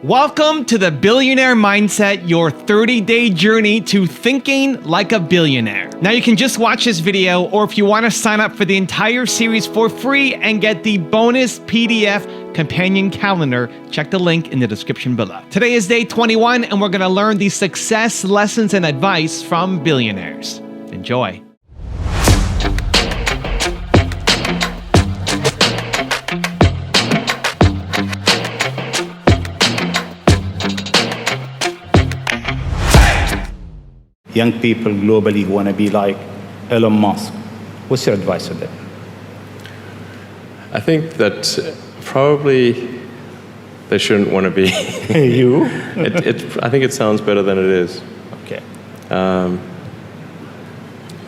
Welcome to the Billionaire Mindset, your 30-day journey to thinking like a billionaire. Now you can just watch this video, or if you want to sign up for the entire series for free and get the bonus PDF companion calendar, check the link in the description below. Today is day 21, and we're going to learn the success lessons and advice from billionaires. Enjoy. Young people globally who want to be like Elon Musk. What's your advice to them? I think that probably they shouldn't want to be. You? I think it sounds better than it is. Okay.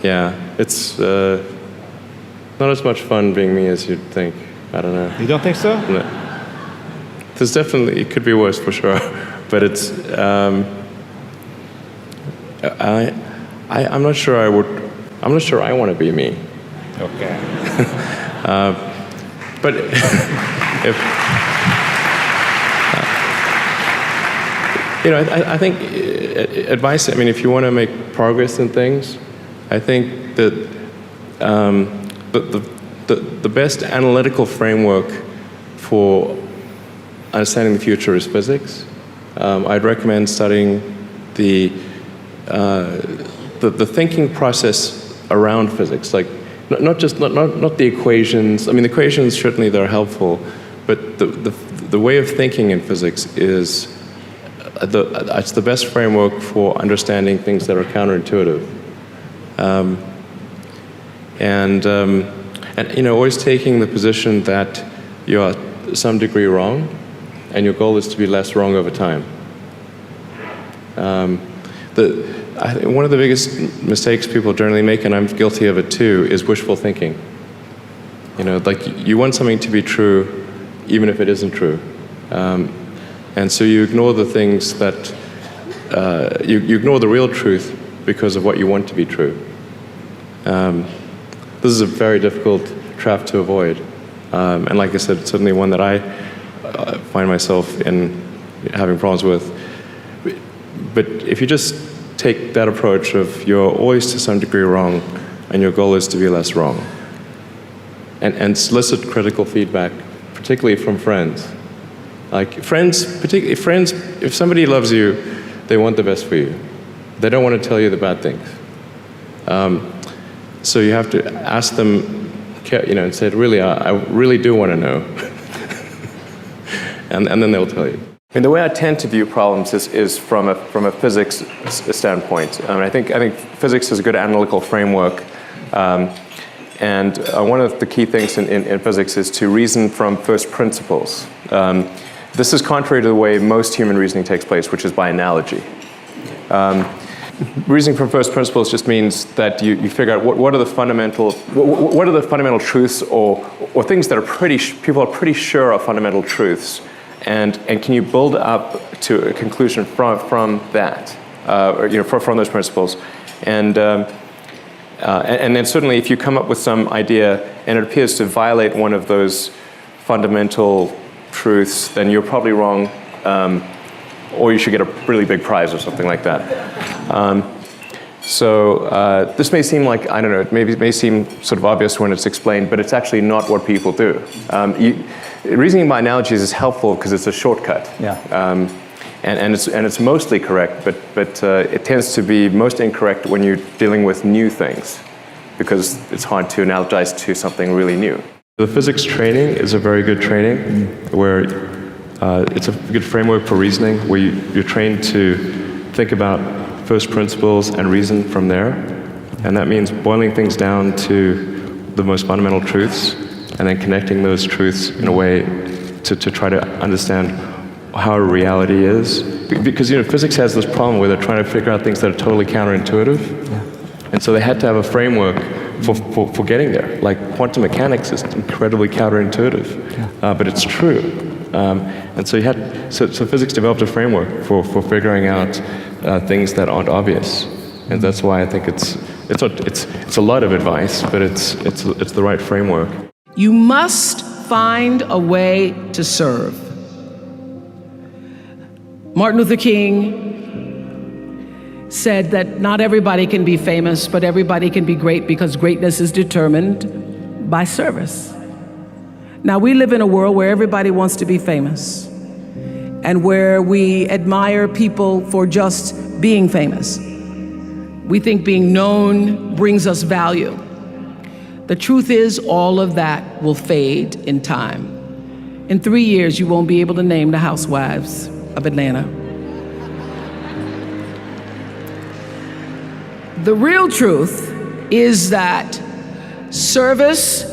Yeah, it's not as much fun being me as you'd think. I don't know. You don't think so? No. There's definitely, it could be worse for sure, but it's, I'm not sure I'm not sure I want to be me. Okay. But if, I think advice, I mean, if you want to make progress in things, I think that the best analytical framework for understanding the future is physics. I'd recommend studying the thinking process around physics, like not the equations. I mean, the equations certainly they're helpful, but the way of thinking in physics is it's the best framework for understanding things that are counterintuitive, and always taking the position that you are to some degree wrong, and your goal is to be less wrong over time. I think one of the biggest mistakes people generally make, and I'm guilty of it too, is wishful thinking. Like you want something to be true, even if it isn't true. And so you ignore the things that, you ignore the real truth because of what you want to be true. This is a very difficult trap to avoid. And like I said, it's certainly one that I find myself in having problems with. But if you just take that approach of you're always to some degree wrong, and your goal is to be less wrong, and solicit critical feedback, particularly from friends. Like particularly friends, if somebody loves you, they want the best for you. They don't want to tell you the bad things. So you have to ask them, and say, really, I really do want to know, and then they'll tell you. And the way I tend to view problems is from a physics standpoint. I think physics is a good analytical framework, and one of the key things in physics is to reason from first principles. This is contrary to the way most human reasoning takes place, which is by analogy. Reasoning from first principles just means that you figure out what are the fundamental truths or things that people are pretty sure are fundamental truths. And can you build up to a conclusion from that, from those principles, and then certainly if you come up with some idea and it appears to violate one of those fundamental truths, then you're probably wrong, or you should get a really big prize or something like that. So this may seem like, I don't know, it may seem sort of obvious when it's explained, but it's actually not what people do. Reasoning by analogies is helpful because it's a shortcut. Yeah. And it's mostly correct, but it tends to be most incorrect when you're dealing with new things, because it's hard to analogize to something really new. The physics training is a very good training, where it's a good framework for reasoning, where you're trained to think about first principles and reason from there. And that means boiling things down to the most fundamental truths, and then connecting those truths in a way to try to understand how reality is. Because physics has this problem where they're trying to figure out things that are totally counterintuitive. Yeah. And so they had to have a framework for getting there. Like quantum mechanics is incredibly counterintuitive, yeah. But it's true. And so so physics developed a framework for figuring out things that aren't obvious. And that's why I think it's a lot of advice, but it's the right framework. You must find a way to serve. Martin Luther King said that not everybody can be famous, but everybody can be great because greatness is determined by service. Now, we live in a world where everybody wants to be famous and where we admire people for just being famous. We think being known brings us value. The truth is, all of that will fade in time. In 3 years, you won't be able to name the housewives of Atlanta. The real truth is that service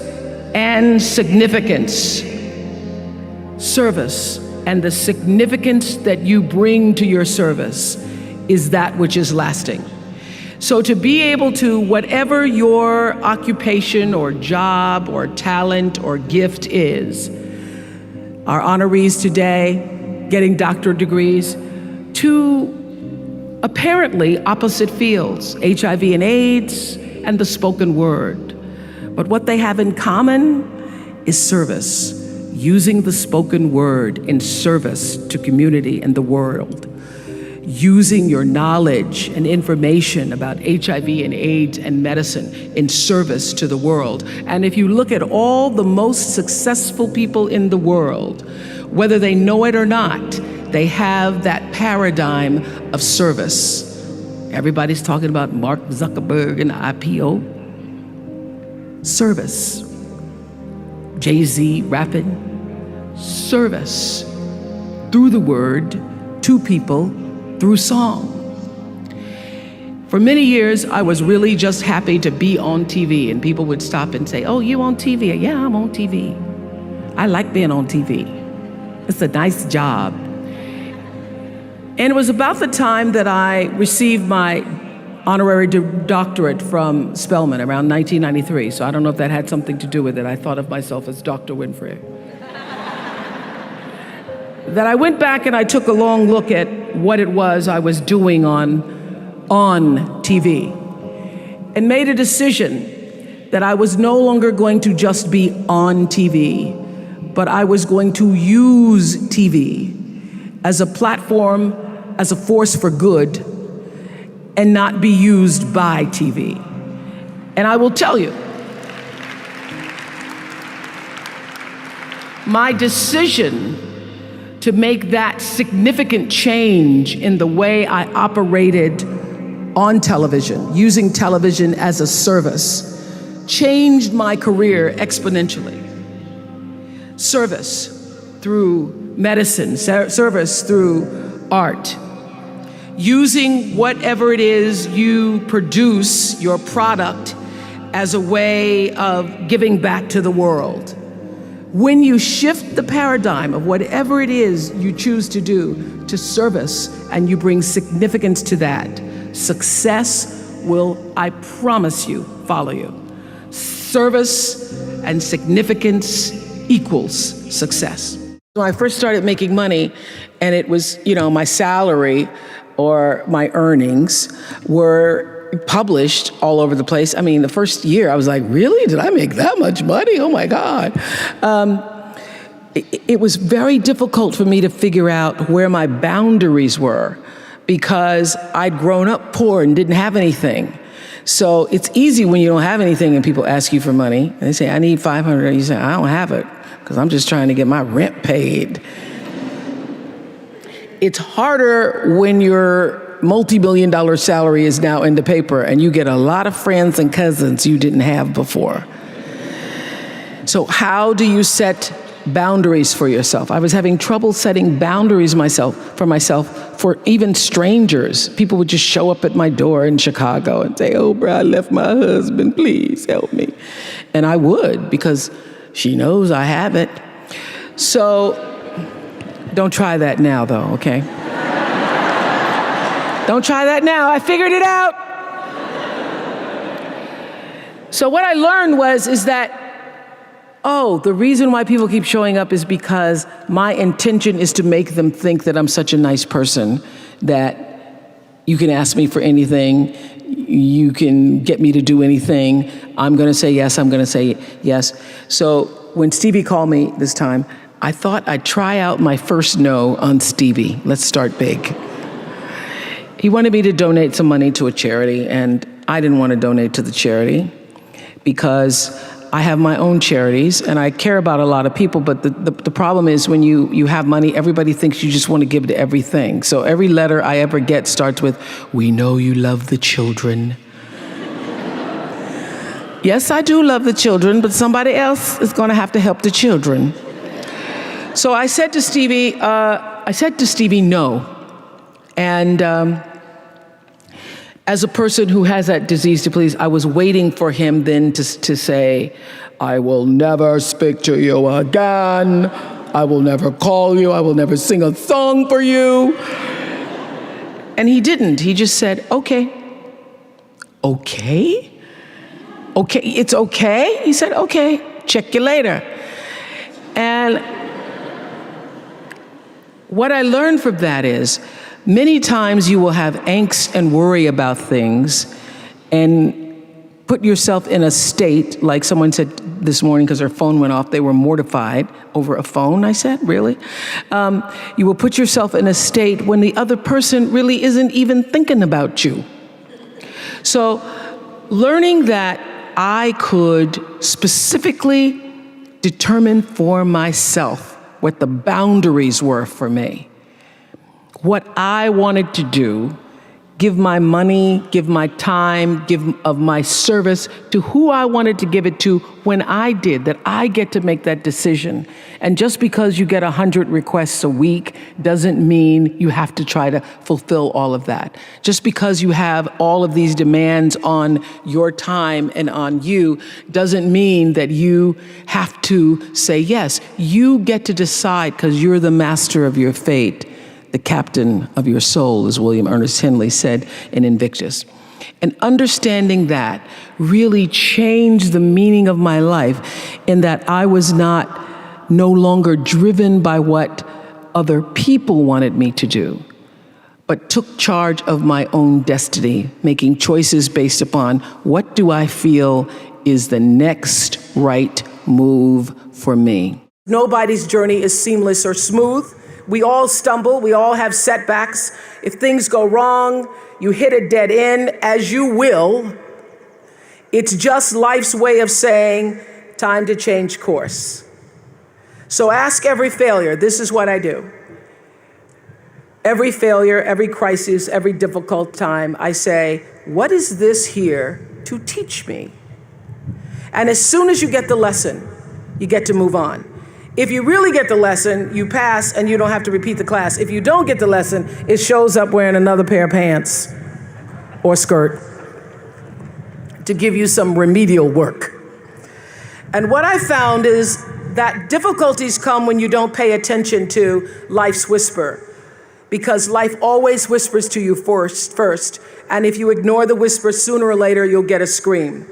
and significance, service and the significance that you bring to your service is that which is lasting. So to be able to, whatever your occupation or job or talent or gift is, our honorees today getting doctorate degrees, to apparently opposite fields, HIV and AIDS and the spoken word. But what they have in common is service, using the spoken word in service to community and the world, using your knowledge and information about HIV and AIDS and medicine in service to the world. And if you look at all the most successful people in the world, whether they know it or not, they have that paradigm of service. Everybody's talking about Mark Zuckerberg and the IPO. Service. Jay-Z rapping. Service. Through the word, to people, through song. For many years, I was really just happy to be on TV, and people would stop and say, "Oh, you on TV?" "Yeah, I'm on TV. I like being on TV. It's a nice job." And it was about the time that I received my honorary doctorate from Spelman around 1993. So I don't know if that had something to do with it. I thought of myself as Dr. Winfrey. That I went back and I took a long look at what it was I was doing on TV and made a decision that I was no longer going to just be on TV, but I was going to use TV as a platform, as a force for good, and not be used by TV. And I will tell you, my decision to make that significant change in the way I operated on television, using television as a service, changed my career exponentially. Service through medicine, service through art, using whatever it is you produce, your product, as a way of giving back to the world. When you shift the paradigm of whatever it is you choose to do to service and you bring significance to that, success will, I promise you, follow you. Service and significance equals success. When I first started making money, and it was, my salary or my earnings were published all over the place. I mean, the first year I was like, really? Did I make that much money? Oh my God. It was very difficult for me to figure out where my boundaries were because I'd grown up poor and didn't have anything. So it's easy when you don't have anything and people ask you for money. And they say, I need $500. You say, I don't have it because I'm just trying to get my rent paid. It's harder when your multi-million-dollar salary is now in the paper and you get a lot of friends and cousins you didn't have before. So how do you set boundaries for yourself? I was having trouble setting boundaries for myself for even strangers. People would just show up at my door in Chicago and say, oh, bro, I left my husband, please help me. And I would, because she knows I have it. So don't try that now, though, okay? Don't try that now. I figured it out. So what I learned is that, the reason why people keep showing up is because my intention is to make them think that I'm such a nice person that you can ask me for anything, you can get me to do anything. I'm going to say yes, I'm going to say yes. So when Stevie called me this time, I thought I'd try out my first no on Stevie. Let's start big. He wanted me to donate some money to a charity, and I didn't want to donate to the charity because I have my own charities and I care about a lot of people, but the problem is when you have money, everybody thinks you just want to give to everything. So every letter I ever get starts with, "We know you love the children." Yes, I do love the children, but somebody else is going to have to help the children. So I said to Stevie, no. And as a person who has that disease to please, I was waiting for him then to say, "I will never speak to you again. I will never call you. I will never sing a song for you." And he didn't. He just said, "Okay." "Okay? Okay, it's okay?" He said, "Okay, check you later." And what I learned from that is, many times you will have angst and worry about things and put yourself in a state, like someone said this morning because their phone went off, they were mortified over a phone. I said, really? You will put yourself in a state when the other person really isn't even thinking about you. So learning that I could specifically determine for myself what the boundaries were for me, what I wanted to do, give my money, give my time, give of my service to who I wanted to give it to when I did, that I get to make that decision. And just because you get 100 requests a week doesn't mean you have to try to fulfill all of that. Just because you have all of these demands on your time and on you doesn't mean that you have to say yes. You get to decide because you're the master of your fate. The captain of your soul, as William Ernest Henley said in Invictus. And understanding that really changed the meaning of my life in that I was no longer driven by what other people wanted me to do, but took charge of my own destiny, making choices based upon what do I feel is the next right move for me. Nobody's journey is seamless or smooth. We all stumble, we all have setbacks. If things go wrong, you hit a dead end, as you will. It's just life's way of saying, time to change course. So ask every failure, this is what I do. Every failure, every crisis, every difficult time, I say, what is this here to teach me? And as soon as you get the lesson, you get to move on. If you really get the lesson, you pass and you don't have to repeat the class. If you don't get the lesson, it shows up wearing another pair of pants or skirt to give you some remedial work. And what I found is that difficulties come when you don't pay attention to life's whisper, because life always whispers to you first. And if you ignore the whisper, sooner or later, you'll get a scream.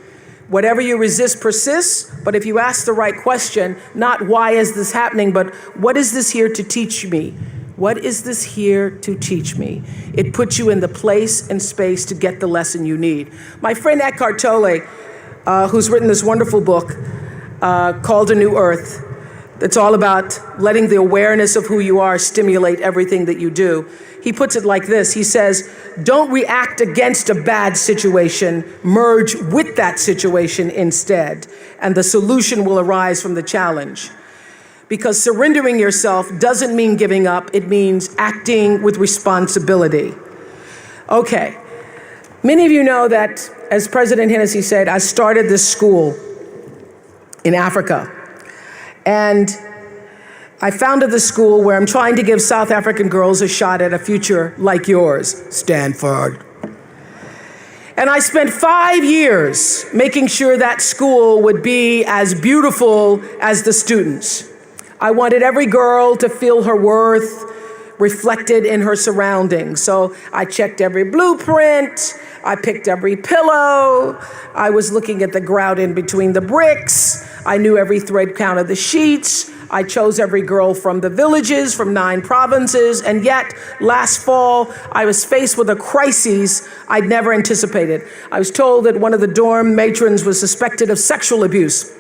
Whatever you resist persists, but if you ask the right question, not why is this happening, but what is this here to teach me? What is this here to teach me? It puts you in the place and space to get the lesson you need. My friend Eckhart Tolle, who's written this wonderful book called A New Earth, that's all about letting the awareness of who you are stimulate everything that you do. He puts it like this. He says, don't react against a bad situation, merge with that situation instead, and the solution will arise from the challenge. Because surrendering yourself doesn't mean giving up, it means acting with responsibility. Okay, many of you know that, as President Hennessy said, I started this school in Africa. And I founded the school where I'm trying to give South African girls a shot at a future like yours, Stanford. And I spent 5 years making sure that school would be as beautiful as the students. I wanted every girl to feel her worth reflected in her surroundings. So I checked every blueprint, I picked every pillow, I was looking at the grout in between the bricks, I knew every thread count of the sheets, I chose every girl from the villages, from 9 provinces, and yet last fall I was faced with a crisis I'd never anticipated. I was told that one of the dorm matrons was suspected of sexual abuse.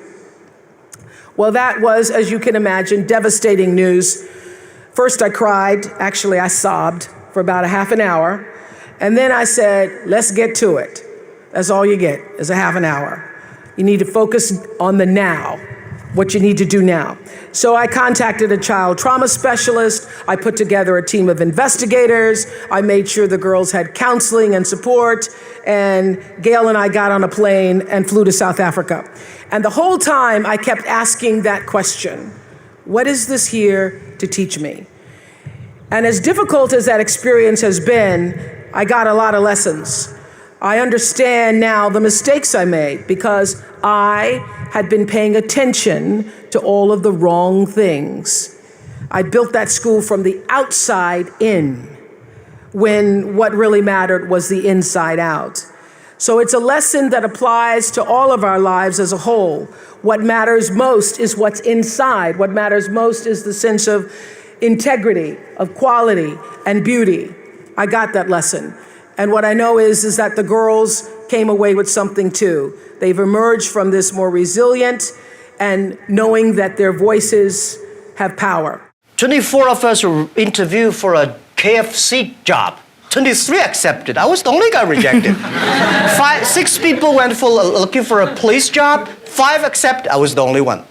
Well, that was, as you can imagine, devastating news. First I cried, actually I sobbed for about a half an hour. And then I said, let's get to it. That's all you get, is a half an hour. You need to focus on the now, what you need to do now. So I contacted a child trauma specialist. I put together a team of investigators. I made sure the girls had counseling and support. And Gail and I got on a plane and flew to South Africa. And the whole time I kept asking that question, what is this here to teach me? And as difficult as that experience has been, I got a lot of lessons. I understand now the mistakes I made because I had been paying attention to all of the wrong things. I built that school from the outside in, when what really mattered was the inside out. So it's a lesson that applies to all of our lives as a whole. What matters most is what's inside. What matters most is the sense of integrity, of quality, and beauty. I got that lesson. And what I know is that the girls came away with something too. They've emerged from this more resilient and knowing that their voices have power. 24 of us were interviewed for a KFC job. 23 accepted. I was the only guy rejected. 6 people went for looking for a police job. 5 accepted. I was the only one.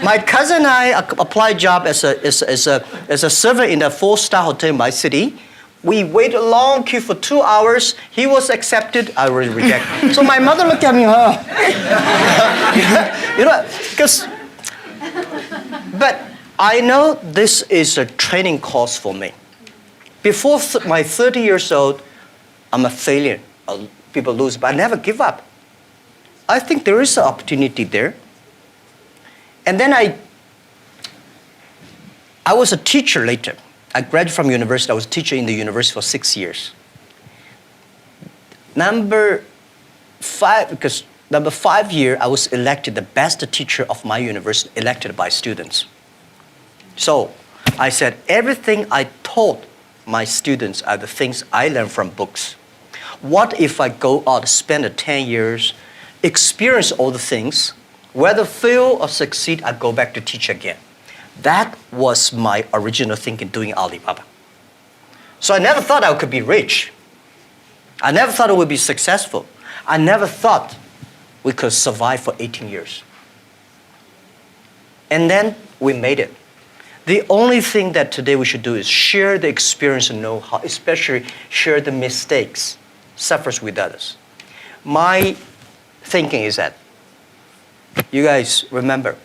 My cousin and I applied job as a server in a 4-star hotel in my city. We waited a long queue for 2 hours. He was accepted. I was rejected. So my mother looked at me, but I know this is a training course for me. Before my 30 years old, I'm a failure. People lose, but I never give up. I think there is an opportunity there. And then I was a teacher later. I graduated from university. I was a teacher in the university for 6 years. Number 5 year, I was elected the best teacher of my university, elected by students. So I said, everything I taught my students are the things I learned from books. What if I go out, spend 10 years, experience all the things, whether fail or succeed, I go back to teach again. That was my original thinking doing Alibaba. So I never thought I could be rich. I never thought I would be successful. I never thought we could survive for 18 years. And then we made it. The only thing that today we should do is share the experience and know-how, especially share the mistakes, suffers with others. My thinking is that, you guys remember,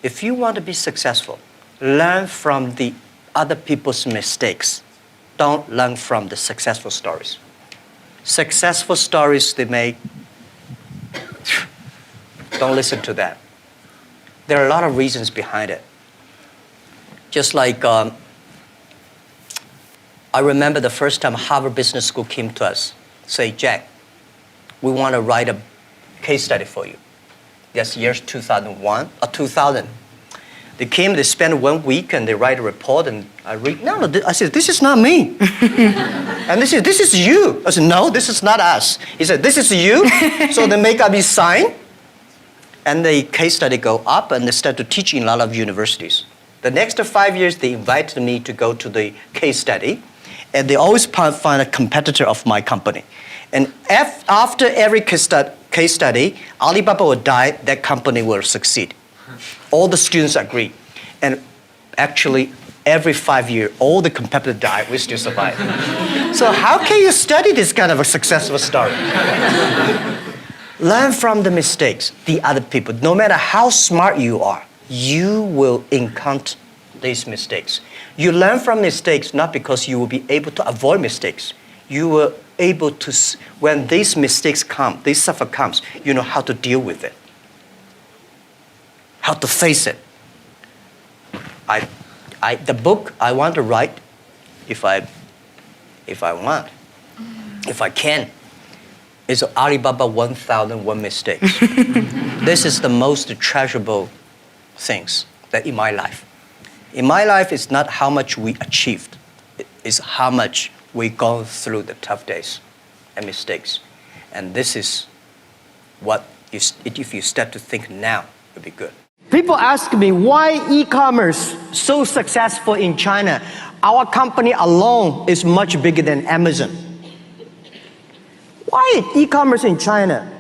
if you want to be successful, learn from the other people's mistakes. Don't learn from the successful stories. Successful stories they make, don't listen to that. There are a lot of reasons behind it. Just like, I remember the first time Harvard Business School came to us, say, Jack, we want to write a case study for you. That's years 2001 or 2000. They came, they spent 1 week and they write a report and I read, I said, this is not me. And they said, this is you. I said, no, this is not us. He said, this is you. So they make up his sign and the case study go up and they start to teach in a lot of universities. The next 5 years, they invited me to go to the case study and they always find a competitor of my company. And after every case study, Alibaba will die, that company will succeed. All the students agree. And actually, every 5 years, all the competitors die, we still survive. So how can you study this kind of a successful story? Learn from the mistakes, the other people. No matter how smart you are, you will encounter these mistakes. You learn from mistakes not because you will be able to avoid mistakes. You will able to, when these mistakes come, this suffer comes, you know how to deal with it. How to face it. The book I want to write, if I can, is Alibaba 1001 Mistakes. This is the most treasurable things that in my life. In my life, it's not how much we achieved. It's how much we gone through the tough days and mistakes. And this is what, if you start to think now, it'll be good. People ask me, why e-commerce so successful in China? Our company alone is much bigger than Amazon. Why e-commerce in China?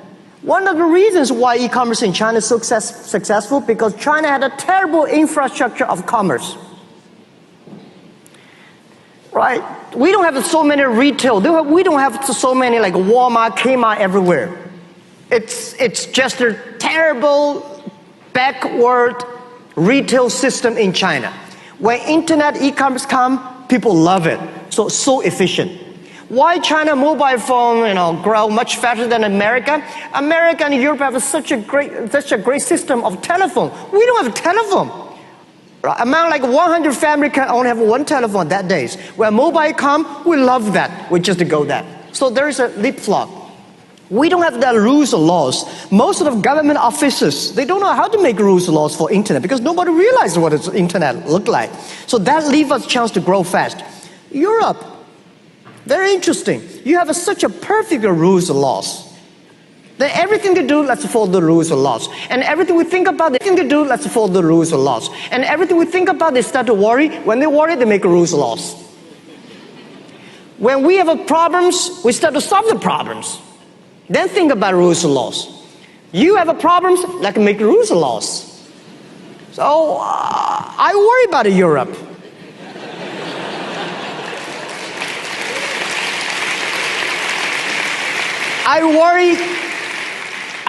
One of the reasons why e-commerce in China is so successful, because China had a terrible infrastructure of commerce. Right? We don't have so many retail. We don't have so many like Walmart, Kmart everywhere. It's just a terrible backward retail system in China. When internet e-commerce come, people love it. So efficient. Why China mobile phone, grow much faster than America? America and Europe have such a great system of telephone. We don't have a telephone. Among like 100 family can only have one telephone that days. When mobile come, we love that. We just go that. So there is a leapfrog. We don't have the rules or laws. Most of the government officers, they don't know how to make rules or laws for internet because nobody realizes what the internet look like. So that leaves us a chance to grow fast. Europe, very interesting. You have such a perfect rules and laws. Then everything you do, let's follow the rules and laws. And everything we think about, let's follow the rules and laws. And everything we think about, they start to worry. When they worry, they make rules and laws. When we have problems, we start to solve the problems. Then think about rules and laws. You have a problems, like make rules and laws. So I worry about Europe.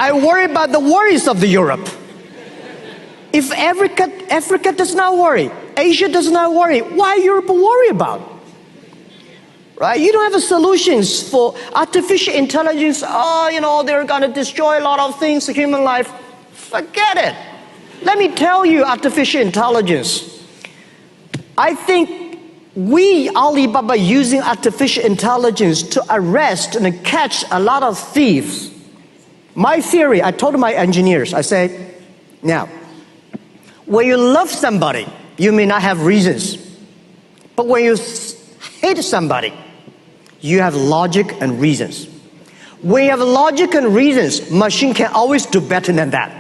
I worry about the worries of the Europe. If Africa does not worry, Asia does not worry, why Europe worry about? Right? You don't have solutions for artificial intelligence. They're going to destroy a lot of things, human life. Forget it. Let me tell you, artificial intelligence. I think we, Alibaba, using artificial intelligence to arrest and catch a lot of thieves. My theory, I told my engineers, I said, now, when you love somebody, you may not have reasons. But when you hate somebody, you have logic and reasons. When you have logic and reasons, machine can always do better than that.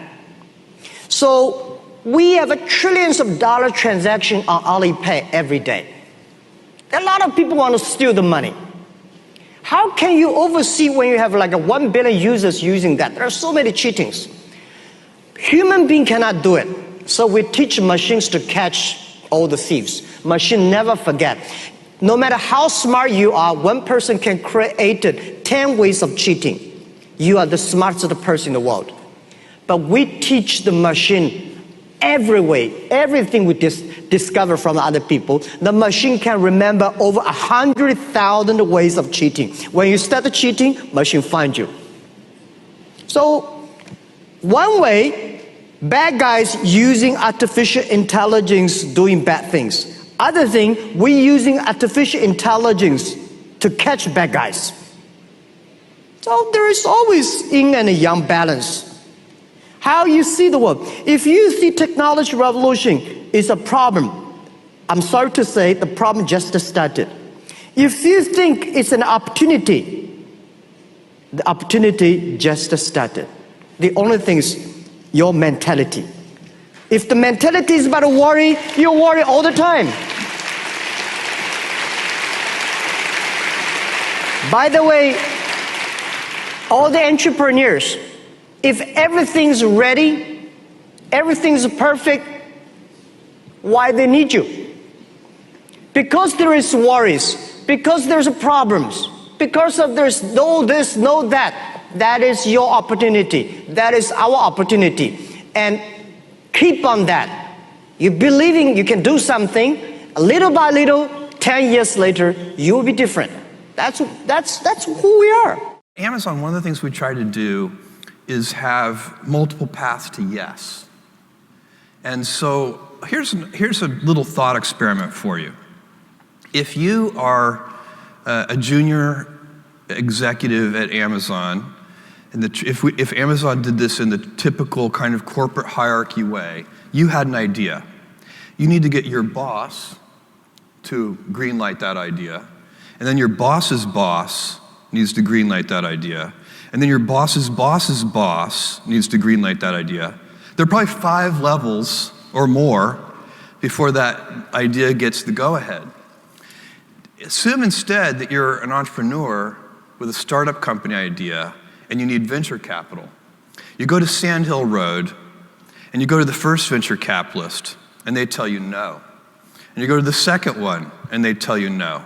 So we have trillions of dollar transaction on Alipay every day. A lot of people want to steal the money. How can you oversee when you have like 1 billion users using that? There are so many cheatings. Human being cannot do it. So we teach machines to catch all the thieves. Machine never forget. No matter how smart you are, one person can create 10 ways of cheating. You are the smartest person in the world. But we teach the machine every way, everything we discover from other people. The machine can remember over 100,000 ways of cheating. When you start cheating, machine finds you. So one way, bad guys using artificial intelligence doing bad things. Other thing, we using artificial intelligence to catch bad guys. So there is always yin and a yang balance. How you see the world. If you see technology revolution is a problem, I'm sorry to say the problem just started. If you think it's an opportunity, the opportunity just started. The only thing is your mentality. If the mentality is about to worry, you worry all the time. By the way, all the entrepreneurs, if everything's ready, everything's perfect, why they need you? Because there is worries, because there's problems, because of there's no this, no that. That is your opportunity. That is our opportunity. And keep on that. You believing you can do something, little by little, 10 years later, you will be different. That's who we are. Amazon, one of the things we try to do is have multiple paths to yes. And so here's a little thought experiment for you. If you are a junior executive at Amazon, and if Amazon did this in the typical kind of corporate hierarchy way, you had an idea. You need to get your boss to greenlight that idea, and then your boss's boss needs to greenlight that idea, and then your boss's boss's boss needs to greenlight that idea. There are probably 5 levels or more before that idea gets the go-ahead. Assume instead that you're an entrepreneur with a startup company idea and you need venture capital. You go to Sand Hill Road and you go to the first venture capitalist and they tell you no. And you go to the second one and they tell you no.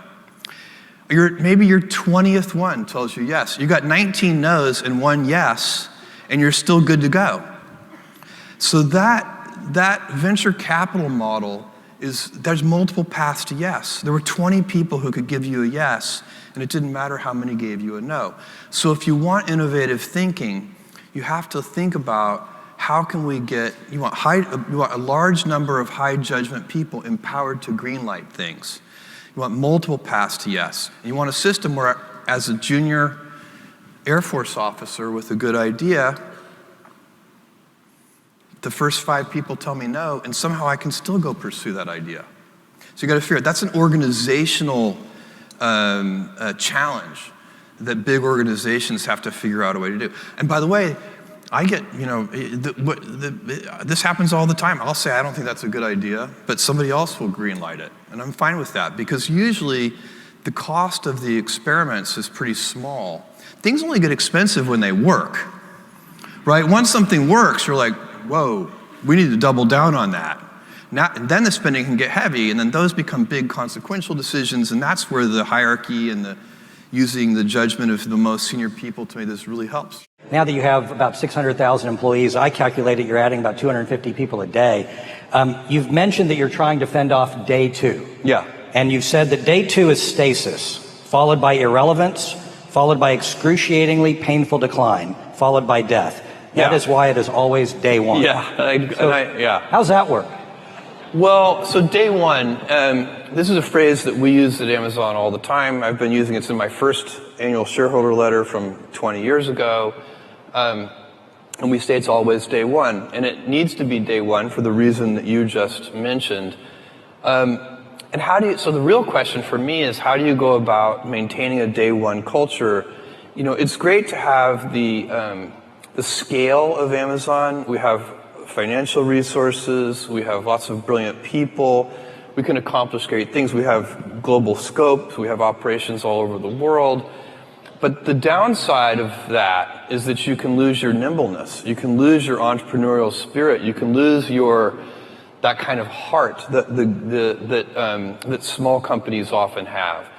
Maybe your 20th one tells you yes. You got 19 no's and 1 yes, and you're still good to go. So that venture capital model there's multiple paths to yes. There were 20 people who could give you a yes, and it didn't matter how many gave you a no. So if you want innovative thinking, you have to think about how can we you want a large number of high judgment people empowered to greenlight things. You want multiple paths to yes. And you want a system where, as a junior Air Force officer with a good idea, the first 5 people tell me no, and somehow I can still go pursue that idea. So you got to figure out, that's an organizational challenge that big organizations have to figure out a way to do. And by the way, I get, this happens all the time. I'll say, I don't think that's a good idea, but somebody else will greenlight it. And I'm fine with that, because usually the cost of the experiments is pretty small. Things only get expensive when they work, right? Once something works, you're like, whoa, we need to double down on that. And then the spending can get heavy, and then those become big consequential decisions, and that's where the hierarchy and using the judgment of the most senior people to me, this really helps. Now that you have about 600,000 employees, I calculated you're adding about 250 people a day. You've mentioned that you're trying to fend off day 2. Yeah. And you've said that day 2 is stasis, followed by irrelevance, followed by excruciatingly painful decline, followed by death. That is why it is always day 1. Yeah. How's that work? Well, so day 1, this is a phrase that we use at Amazon all the time. I've been using it in my first annual shareholder letter from 20 years ago. And we say it's always day 1. And it needs to be day 1 for the reason that you just mentioned. And so the real question for me is, how do you go about maintaining a day 1 culture? It's great to have the scale of Amazon. We have financial resources, we have lots of brilliant people, we can accomplish great things, we have global scope, we have operations all over the world. But the downside of that is that you can lose your nimbleness, you can lose your entrepreneurial spirit, you can lose that kind of heart that small companies often have.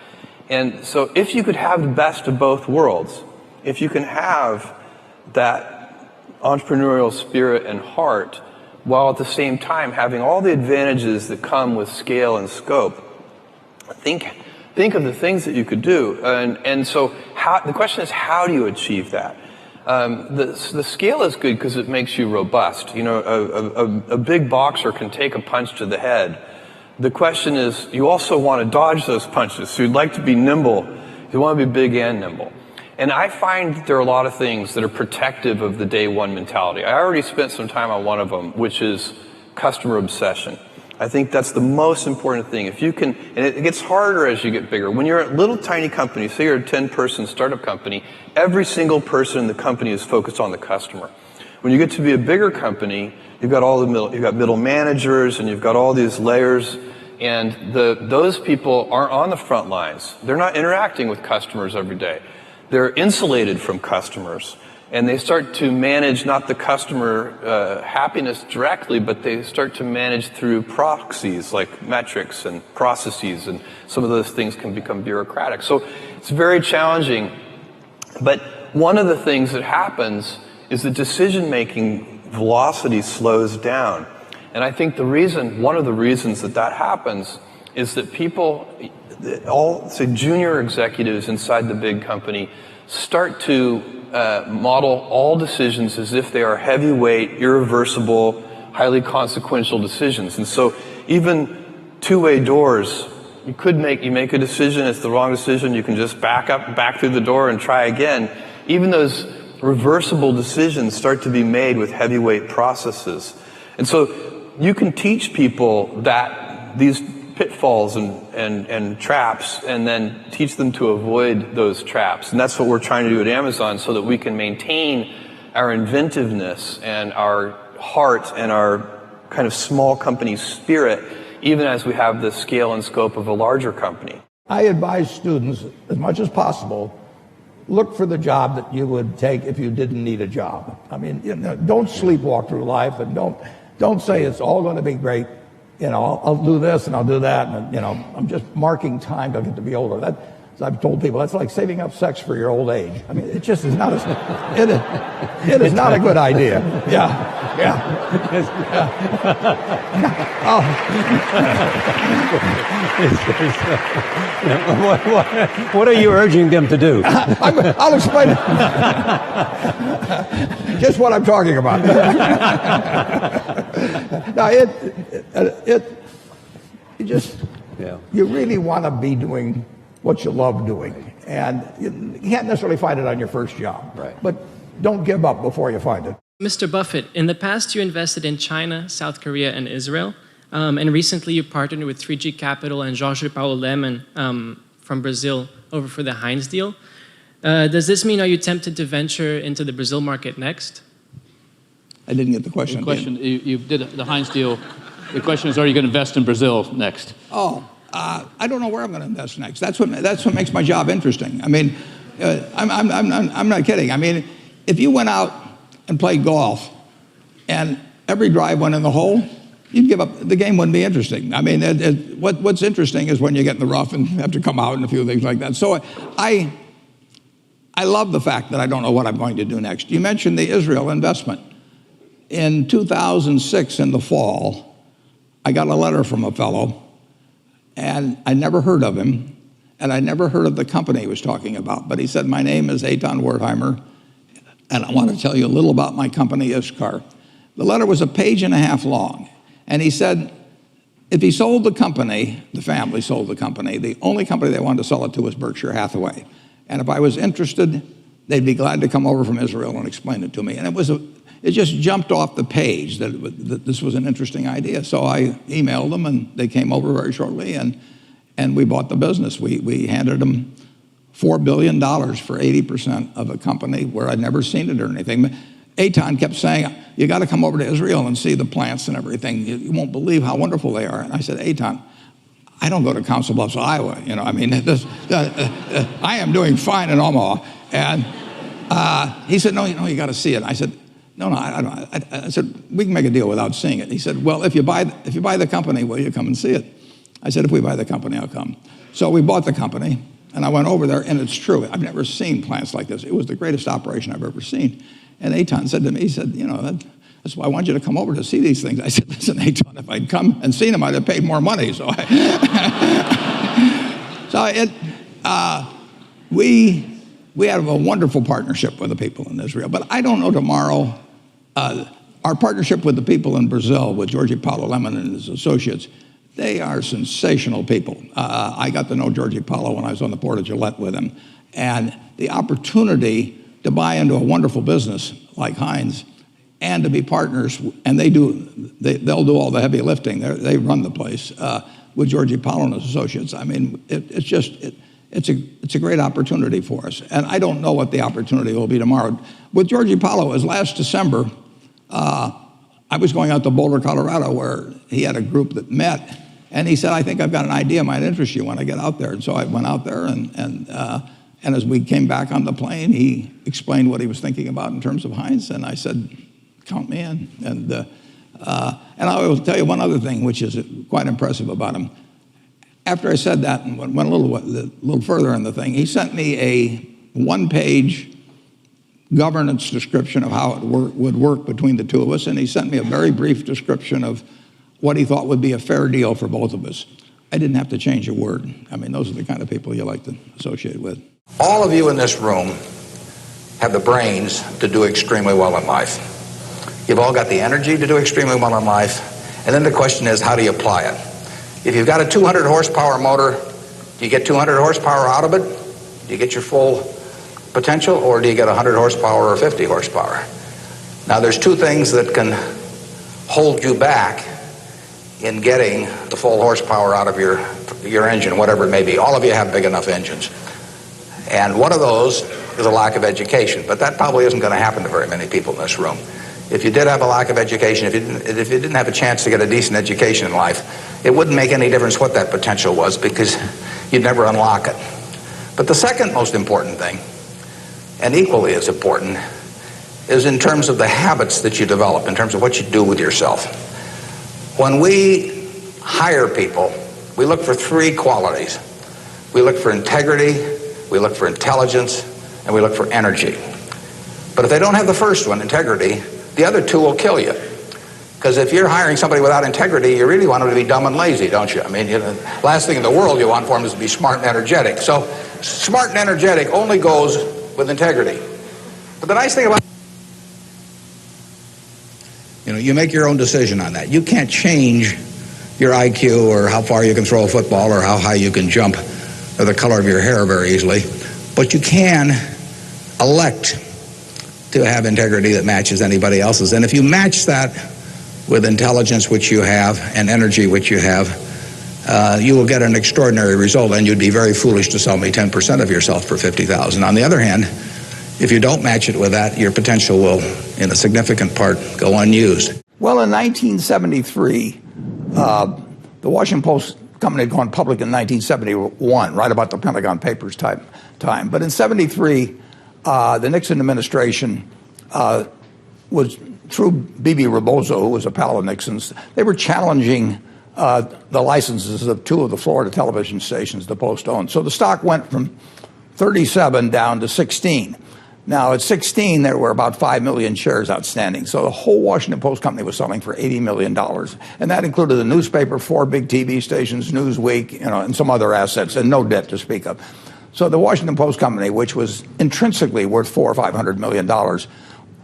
And so if you could have the best of both worlds, if you can have that entrepreneurial spirit and heart, while at the same time having all the advantages that come with scale and scope, think of the things that you could do. And so the question is, how do you achieve that? The scale is good because it makes you robust. A big boxer can take a punch to the head. The question is, you also want to dodge those punches. So you'd like to be nimble. You want to be big and nimble. And I find that there are a lot of things that are protective of the day 1 mentality. I already spent some time on one of them, which is customer obsession. I think that's the most important thing. If you can, and it gets harder as you get bigger. When you're a little tiny company, say you're a 10-person startup company, every single person in the company is focused on the customer. When you get to be a bigger company, you've got middle managers, and you've got all these layers, and those people aren't on the front lines. They're not interacting with customers every day. They're insulated from customers, and they start to manage not the customer happiness directly, but they start to manage through proxies like metrics and processes, and some of those things can become bureaucratic. So it's very challenging. But one of the things that happens is the decision-making velocity slows down. And I think one of the reasons that happens is that people, junior executives inside the big company, start to model all decisions as if they are heavyweight, irreversible, highly consequential decisions. And so even two-way doors, you make a decision, it's the wrong decision, you can just back through the door and try again. Even those reversible decisions start to be made with heavyweight processes. And so you can teach people that these pitfalls and traps, and then teach them to avoid those traps. And that's what we're trying to do at Amazon, so that we can maintain our inventiveness and our heart and our kind of small company spirit, even as we have the scale and scope of a larger company. I advise students, as much as possible, look for the job that you would take if you didn't need a job. I mean, don't sleepwalk through life, and don't say it's all going to be great. I'll do this and I'll do that, and I'm just marking time till I get to be older. That, as I've told people, that's like saving up sex for your old age. I mean, it just is not it is not a good idea. Yeah. What are you urging them to do? I'll explain it. Just what I'm talking about. Now, you really want to be doing what you love doing. And you can't necessarily find it on your first job. Right. But don't give up before you find it. Mr. Buffett, in the past you invested in China, South Korea, and Israel. And recently you partnered with 3G Capital and Jorge Paulo Lemann from Brazil over for the Heinz deal. Does this mean, are you tempted to venture into the Brazil market next? I didn't get the question. The question, you did the Heinz deal. The question is, are you going to invest in Brazil next? I don't know where I'm going to invest next. That's what makes my job interesting. I mean, I'm not kidding. I mean, if you went out and played golf and every drive went in the hole, you'd give up. The game wouldn't be interesting. I mean, what's interesting is when you get in the rough and have to come out and a few things like that. So I love the fact that I don't know what I'm going to do next. You mentioned the Israel investment. In 2006, in the fall, I got a letter from a fellow, and I never heard of him, and I never heard of the company he was talking about. But he said, my name is Eitan Wertheimer, and I want to tell you a little about my company, Ishkar. The letter was a page and a half long, and he said, if he sold the company, the family sold the company, the only company they wanted to sell it to was Berkshire Hathaway. And if I was interested, they'd be glad to come over from Israel and explain it to me. And it just jumped off the page that this was an interesting idea. So I emailed them, and they came over very shortly, and we bought the business. We handed them $4 billion for 80% of a company where I'd never seen it or anything. Eitan kept saying, you got to come over to Israel and see the plants and everything. You won't believe how wonderful they are. And I said, Eitan, I don't go to Council Bluffs, Iowa. I am doing fine in Omaha. And he said, no, you got to see it. I said, no, I said, we can make a deal without seeing it. He said, well, if you buy the company, will you come and see it? I said, if we buy the company, I'll come. So we bought the company, and I went over there, and it's true. I've never seen plants like this. It was the greatest operation I've ever seen. And Eitan said to me, he said, that's why I want you to come over to see these things. I said, listen, Eitan, if I'd come and seen them, I'd have paid more money. So we have a wonderful partnership with the people in Israel. But I don't know tomorrow. Our partnership with the people in Brazil, with Jorge Paulo Lemann and his associates, they are sensational people. I got to know Jorge Paulo when I was on the board of Gillette with him. And the opportunity to buy into a wonderful business like Heinz and to be partners, and they'll do all the heavy lifting. They run the place with Jorge Paulo and his associates. I mean, it's a great opportunity for us. And I don't know what the opportunity will be tomorrow. With Jorge Paulo, as last December, I was going out to Boulder, Colorado, where he had a group that met, and he said, I think I've got an idea might interest you when I get out there. And so I went out there, and as we came back on the plane, he explained what he was thinking about in terms of Heinz, and I said, count me in. And I will tell you one other thing, which is quite impressive about him. After I said that and went a little further in the thing, he sent me a one-page governance description of how it would work between the two of us, and he sent me a very brief description of what he thought would be a fair deal for both of us. I didn't have to change a word. I mean, those are the kind of people you like to associate with. All of you in this room have the brains to do extremely well in life. You've all got the energy to do extremely well in life, and then the question is, how do you apply it? If you've got a 200 horsepower motor, do you get 200 horsepower out of it? Do you get your full potential, or do you get 100 horsepower or 50 horsepower? Now, there's two things that can hold you back in getting the full horsepower out of your engine, whatever it may be. All of you have big enough engines. And one of those is a lack of education, but that probably isn't going to happen to very many people in this room. if you did have a lack of education, if you didn't have a chance to get a decent education in life, it wouldn't make any difference what that potential was because you'd never unlock it. But the second most important thing, and equally as important, is in terms of the habits that you develop, in terms of what you do with yourself. When we hire people, we look for three qualities. We look for integrity, we look for intelligence, and we look for energy. But if they don't have the first one, integrity, the other two will kill you. Because if you're hiring somebody without integrity, you really want them to be dumb and lazy, don't you? I mean, last thing in the world you want for them is to be smart and energetic. So smart and energetic only goes with integrity. But the nice thing about you make your own decision on that. You can't change your IQ or how far you can throw a football or how high you can jump or the color of your hair very easily. But you can elect to have integrity that matches anybody else's. And if you match that with intelligence, which you have, and energy, which you have, you will get an extraordinary result, and you'd be very foolish to sell me 10% of yourself for $50,000. On the other hand, if you don't match it with that, your potential will, in a significant part, go unused. Well, in 1973, the Washington Post company had gone public in 1971, right about the Pentagon Papers time. But in 73, the Nixon administration was, through B.B. Rebozo, who was a pal of Nixon's, they were challenging the licenses of two of the Florida television stations the Post owned. So the stock went from 37 down to 16. Now, at 16, there were about 5 million shares outstanding. So the whole Washington Post company was selling for $80 million. And that included the newspaper, 4 big TV stations, Newsweek, and some other assets, and no debt to speak of. So the Washington Post company, which was intrinsically worth $400 or $500 million,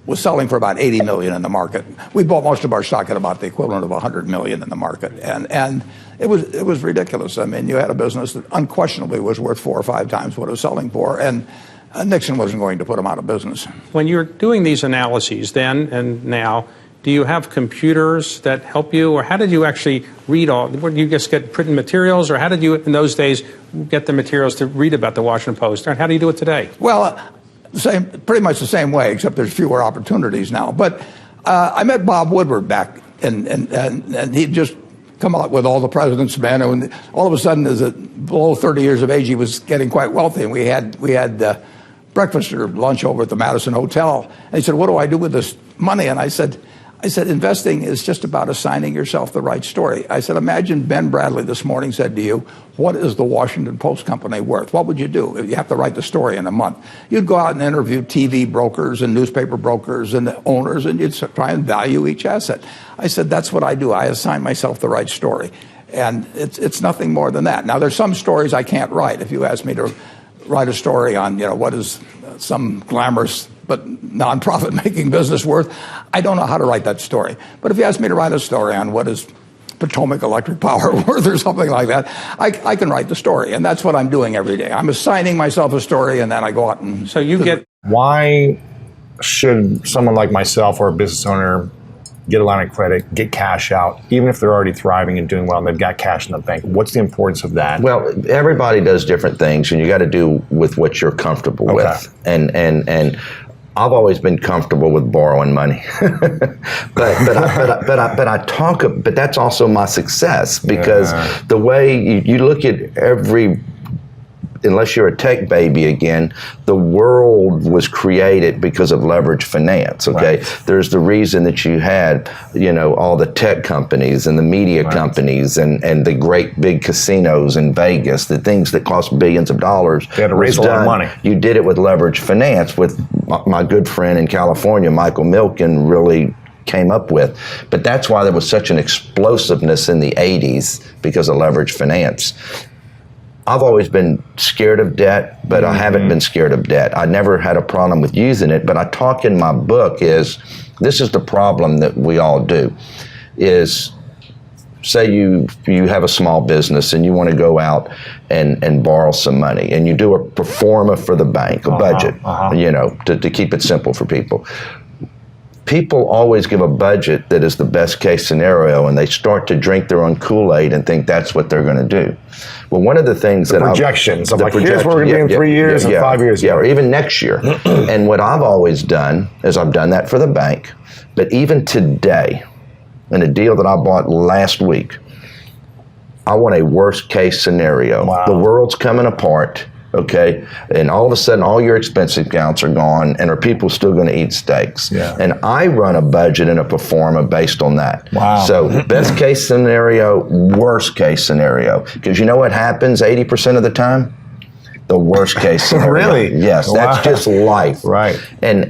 was selling for about $80 million in the market. We bought most of our stock at about the equivalent of $100 million in the market. And it was ridiculous. I mean, you had a business that unquestionably was worth 4 or 5 times what it was selling for. And Nixon wasn't going to put them out of business. When you're doing these analyses then and now, do you have computers that help you, or how did you actually read all? Did you just get printed materials, or how did you in those days get the materials to read about the Washington Post? And how do you do it today? Well, pretty much the same way, except there's fewer opportunities now. But I met Bob Woodward back, and he'd just come out with all the president's men, and all of a sudden, below 30 years of age, he was getting quite wealthy, and we had breakfast or lunch over at the Madison Hotel. And he said, "What do I do with this money?" And I said, investing is just about assigning yourself the right story. I said, imagine Ben Bradley this morning said to you, what is the Washington Post company worth? What would you do? You have to write the story in a month. You'd go out and interview TV brokers and newspaper brokers and owners, and you'd try and value each asset. I said, that's what I do. I assign myself the right story. And it's nothing more than that. Now, there's some stories I can't write. If you ask me to write a story on, what is some glamorous but non-profit making business worth, I don't know how to write that story. But if you ask me to write a story on what is Potomac Electric Power worth or something like that, I can write the story. And that's what I'm doing every day. I'm assigning myself a story, and then I go out and... So you get... Why should someone like myself or a business owner get a line of credit, get cash out, even if they're already thriving and doing well and they've got cash in the bank? What's the importance of that? Well, everybody does different things, and you got to do with what you're comfortable with. And I've always been comfortable with borrowing money, but that's also my success, because the way you look at unless you're a tech baby again, the world was created because of leverage finance, okay? Right. There's the reason that you had, all the tech companies and the media companies and the great big casinos in Vegas, the things that cost billions of dollars. They had to raise a lot of money. You did it with leverage finance, with my good friend in California, Michael Milken, really came up with. But that's why there was such an explosiveness in the 80s, because of leverage finance. I've always been scared of debt, but I haven't been scared of debt. I never had a problem with using it, but I talk in my book this is the problem that we all do, is say you have a small business and you want to go out and borrow some money, and you do a pro forma for the bank, a budget, to keep it simple for people. people always give a budget that is the best case scenario, and they start to drink their own Kool-Aid and think that's what they're going to do. Well, one of the things projections of like, here's what we're going to be in 3 years and 5 years. Yeah, or even next year. And what I've always done is I've done that for the bank. But even today, in a deal that I bought last week, I want a worst case scenario. Wow. The world's coming apart. Okay, and all of a sudden, all your expense accounts are gone, and are people still going to eat steaks? Yeah. And I run a budget and a performa based on that. Wow. So best case scenario, worst case scenario. Because you know what happens 80% of the time? The worst case scenario. Really? Yes, that's just life. Right. And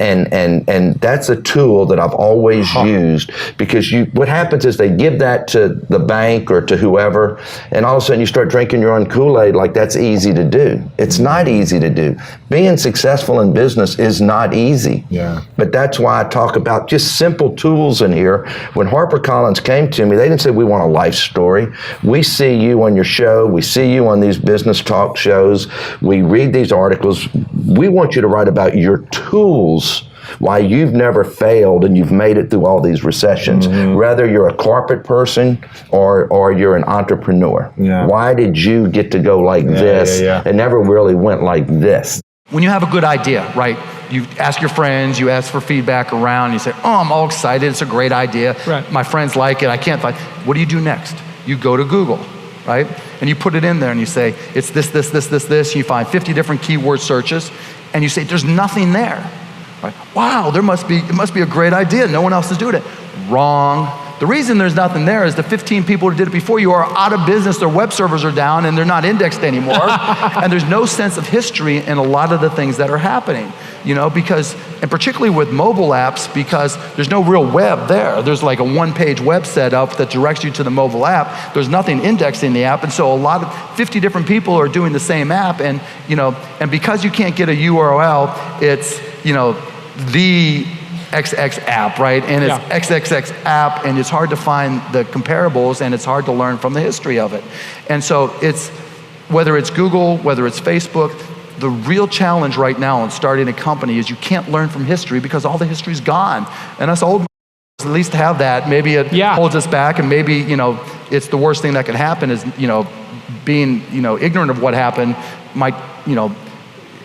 that's a tool that I've always used, because what happens is they give that to the bank or to whoever, and all of a sudden you start drinking your own Kool-Aid like that's easy to do. It's not easy to do. Being successful in business is not easy. Yeah. But that's why I talk about just simple tools in here. When HarperCollins came to me, they didn't say, we want a life story. We see you on your show. We see you on these business talk shows. We read these articles. We want you to write about your tools, why you've never failed and you've made it through all these recessions. Whether you're a corporate person or you're an entrepreneur. Yeah. Why did you get to go like this and never really went like this? When you have a good idea, right? You ask your friends, you ask for feedback around, you say, oh, I'm all excited, it's a great idea. Right. My friends like it, I can't find. What do you do next? You go to Google, right? And you put it in there and you say, it's this, this, this, this, this. You find 50 different keyword searches and you say, there's nothing there. Right? Wow, it must be a great idea. No one else is doing it. Wrong. The reason there's nothing there is the 15 people who did it before you are out of business, their web servers are down and they're not indexed anymore. And there's no sense of history in a lot of the things that are happening, you know, because, and particularly with mobile apps, because there's no real web there. There's like a one-page web setup that directs you to the mobile app. There's nothing indexed in the app. And so a lot of 50 different people are doing the same app, and, you know, and because you can't get a URL, it's, you know, the XX app, right? And it's XXX app, and it's hard to find the comparables, and it's hard to learn from the history of it. And so it's, whether it's Google, whether it's Facebook, the real challenge right now in starting a company is you can't learn from history because all the history's gone. And us old at least have that. Maybe it holds us back, and maybe, you know, it's the worst thing that can happen is, you know, being, you know, ignorant of what happened might, you know,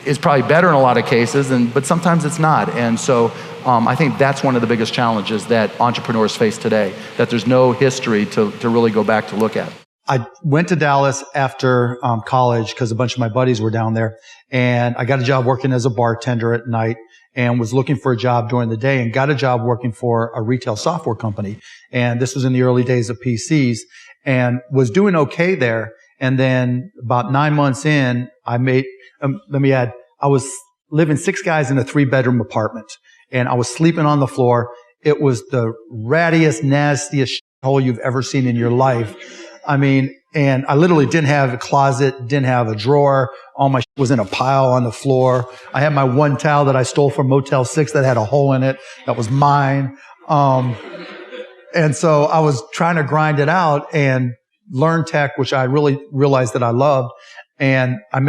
is probably better in a lot of cases, but sometimes it's not. And so I think that's one of the biggest challenges that entrepreneurs face today, that there's no history to really go back to look at. I went to Dallas after college because a bunch of my buddies were down there, and I got a job working as a bartender at night and was looking for a job during the day and got a job working for a retail software company. And this was in the early days of PCs, and was doing okay there. And then about 9 months in, I made, let me add, I was living 6 guys in a 3-bedroom apartment, and I was sleeping on the floor. It was the rattiest, nastiest hole you've ever seen in your life. I mean, and I literally didn't have a closet, didn't have a drawer. All my was in a pile on the floor. I had my one towel that I stole from Motel 6 that had a hole in it. That was mine. And so I was trying to grind it out and learn tech, which I really realized that I loved. And I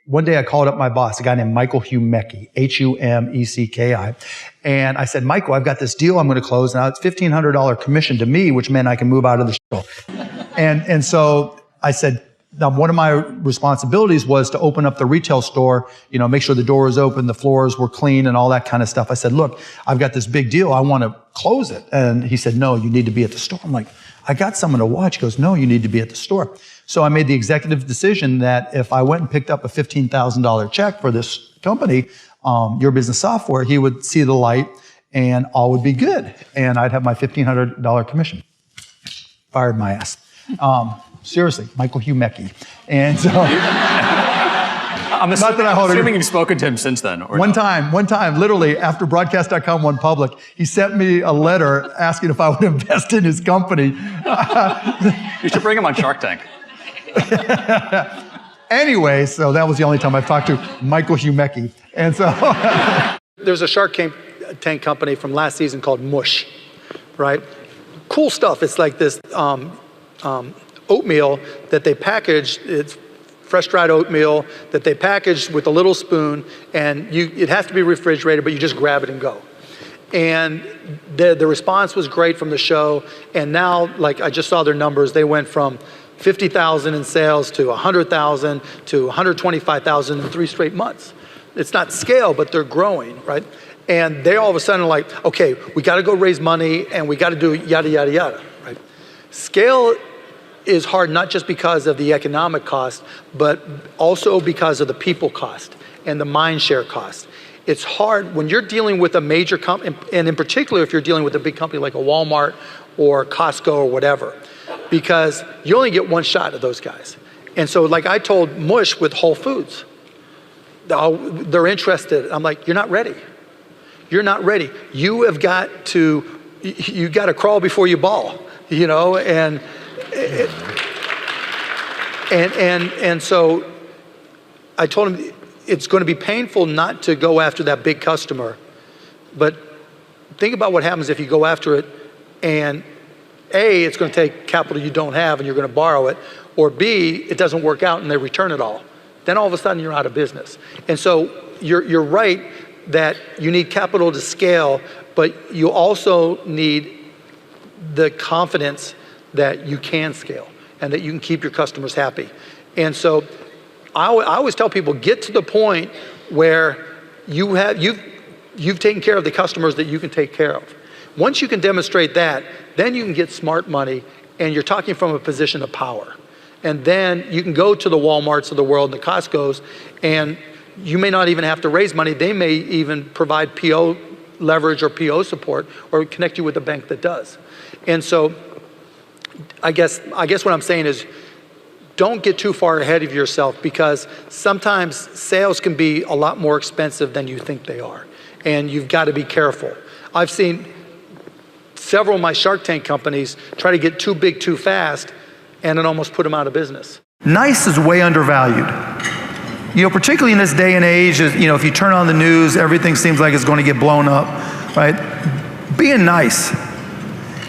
one day I called up my boss, a guy named Michael Humecki, Humecki. And I said, Michael, I've got this deal I'm going to close. Now it's $1,500 commission to me, which meant I can move out of the show. And so I said, now one of my responsibilities was to open up the retail store, you know, make sure the door was open, the floors were clean and all that kind of stuff. I said, look, I've got this big deal. I want to close it. And he said, no, you need to be at the store. I'm like, I got someone to watch. He goes, no, you need to be at the store. So I made the executive decision that if I went and picked up a $15,000 check for this company, Your Business Software, he would see the light and all would be good. And I'd have my $1,500 commission. Fired my ass. Seriously, Michael Humecki. And so... I'm assuming you've spoken to him since then. Or one time, literally, after Broadcast.com went public, he sent me a letter asking if I would invest in his company. You should bring him on Shark Tank. Anyway, so that was the only time I've talked to Michael Humecki. And so... There's a Shark Tank company from last season called Mush, right? Cool stuff. It's like this oatmeal that they packaged. It's fresh dried oatmeal that they packaged with a little spoon, and it has to be refrigerated, but you just grab it and go. And the response was great from the show. And now, like I just saw their numbers, they went from 50,000 in sales to 100,000 to 125,000 in 3 straight months. It's not scale, but they're growing, right? And they all of a sudden are like, okay, we got to go raise money and we got to do yada, yada, yada, right? Scale is hard not just because of the economic cost, but also because of the people cost and the mind share cost. It's hard when you're dealing with a major company, and in particular if you're dealing with a big company like a Walmart or Costco or whatever, because you only get one shot at those guys. And so like I told Mush with Whole Foods, they're interested. I'm like, you're not ready. You're not ready. You have got to crawl before you ball, you know, and so I told him it's going to be painful not to go after that big customer, but think about what happens if you go after it and A, it's going to take capital you don't have and you're going to borrow it, or B, it doesn't work out and they return it all. Then all of a sudden you're out of business. And so you're right that you need capital to scale, but you also need the confidence that you can scale and that you can keep your customers happy. And so I always tell people, get to the point where you've taken care of the customers that you can take care of. Once you can demonstrate that, then you can get smart money, and you're talking from a position of power. And then you can go to the Walmarts of the world and the Costcos, and you may not even have to raise money. They may even provide PO leverage or PO support or connect you with a bank that does. And so I guess what I'm saying is don't get too far ahead of yourself, because sometimes sales can be a lot more expensive than you think they are. And you've got to be careful. I've seen several of my Shark Tank companies try to get too big too fast, and it almost put them out of business. Nice is way undervalued. You know, particularly in this day and age, you know, if you turn on the news, everything seems like it's going to get blown up, right? Being nice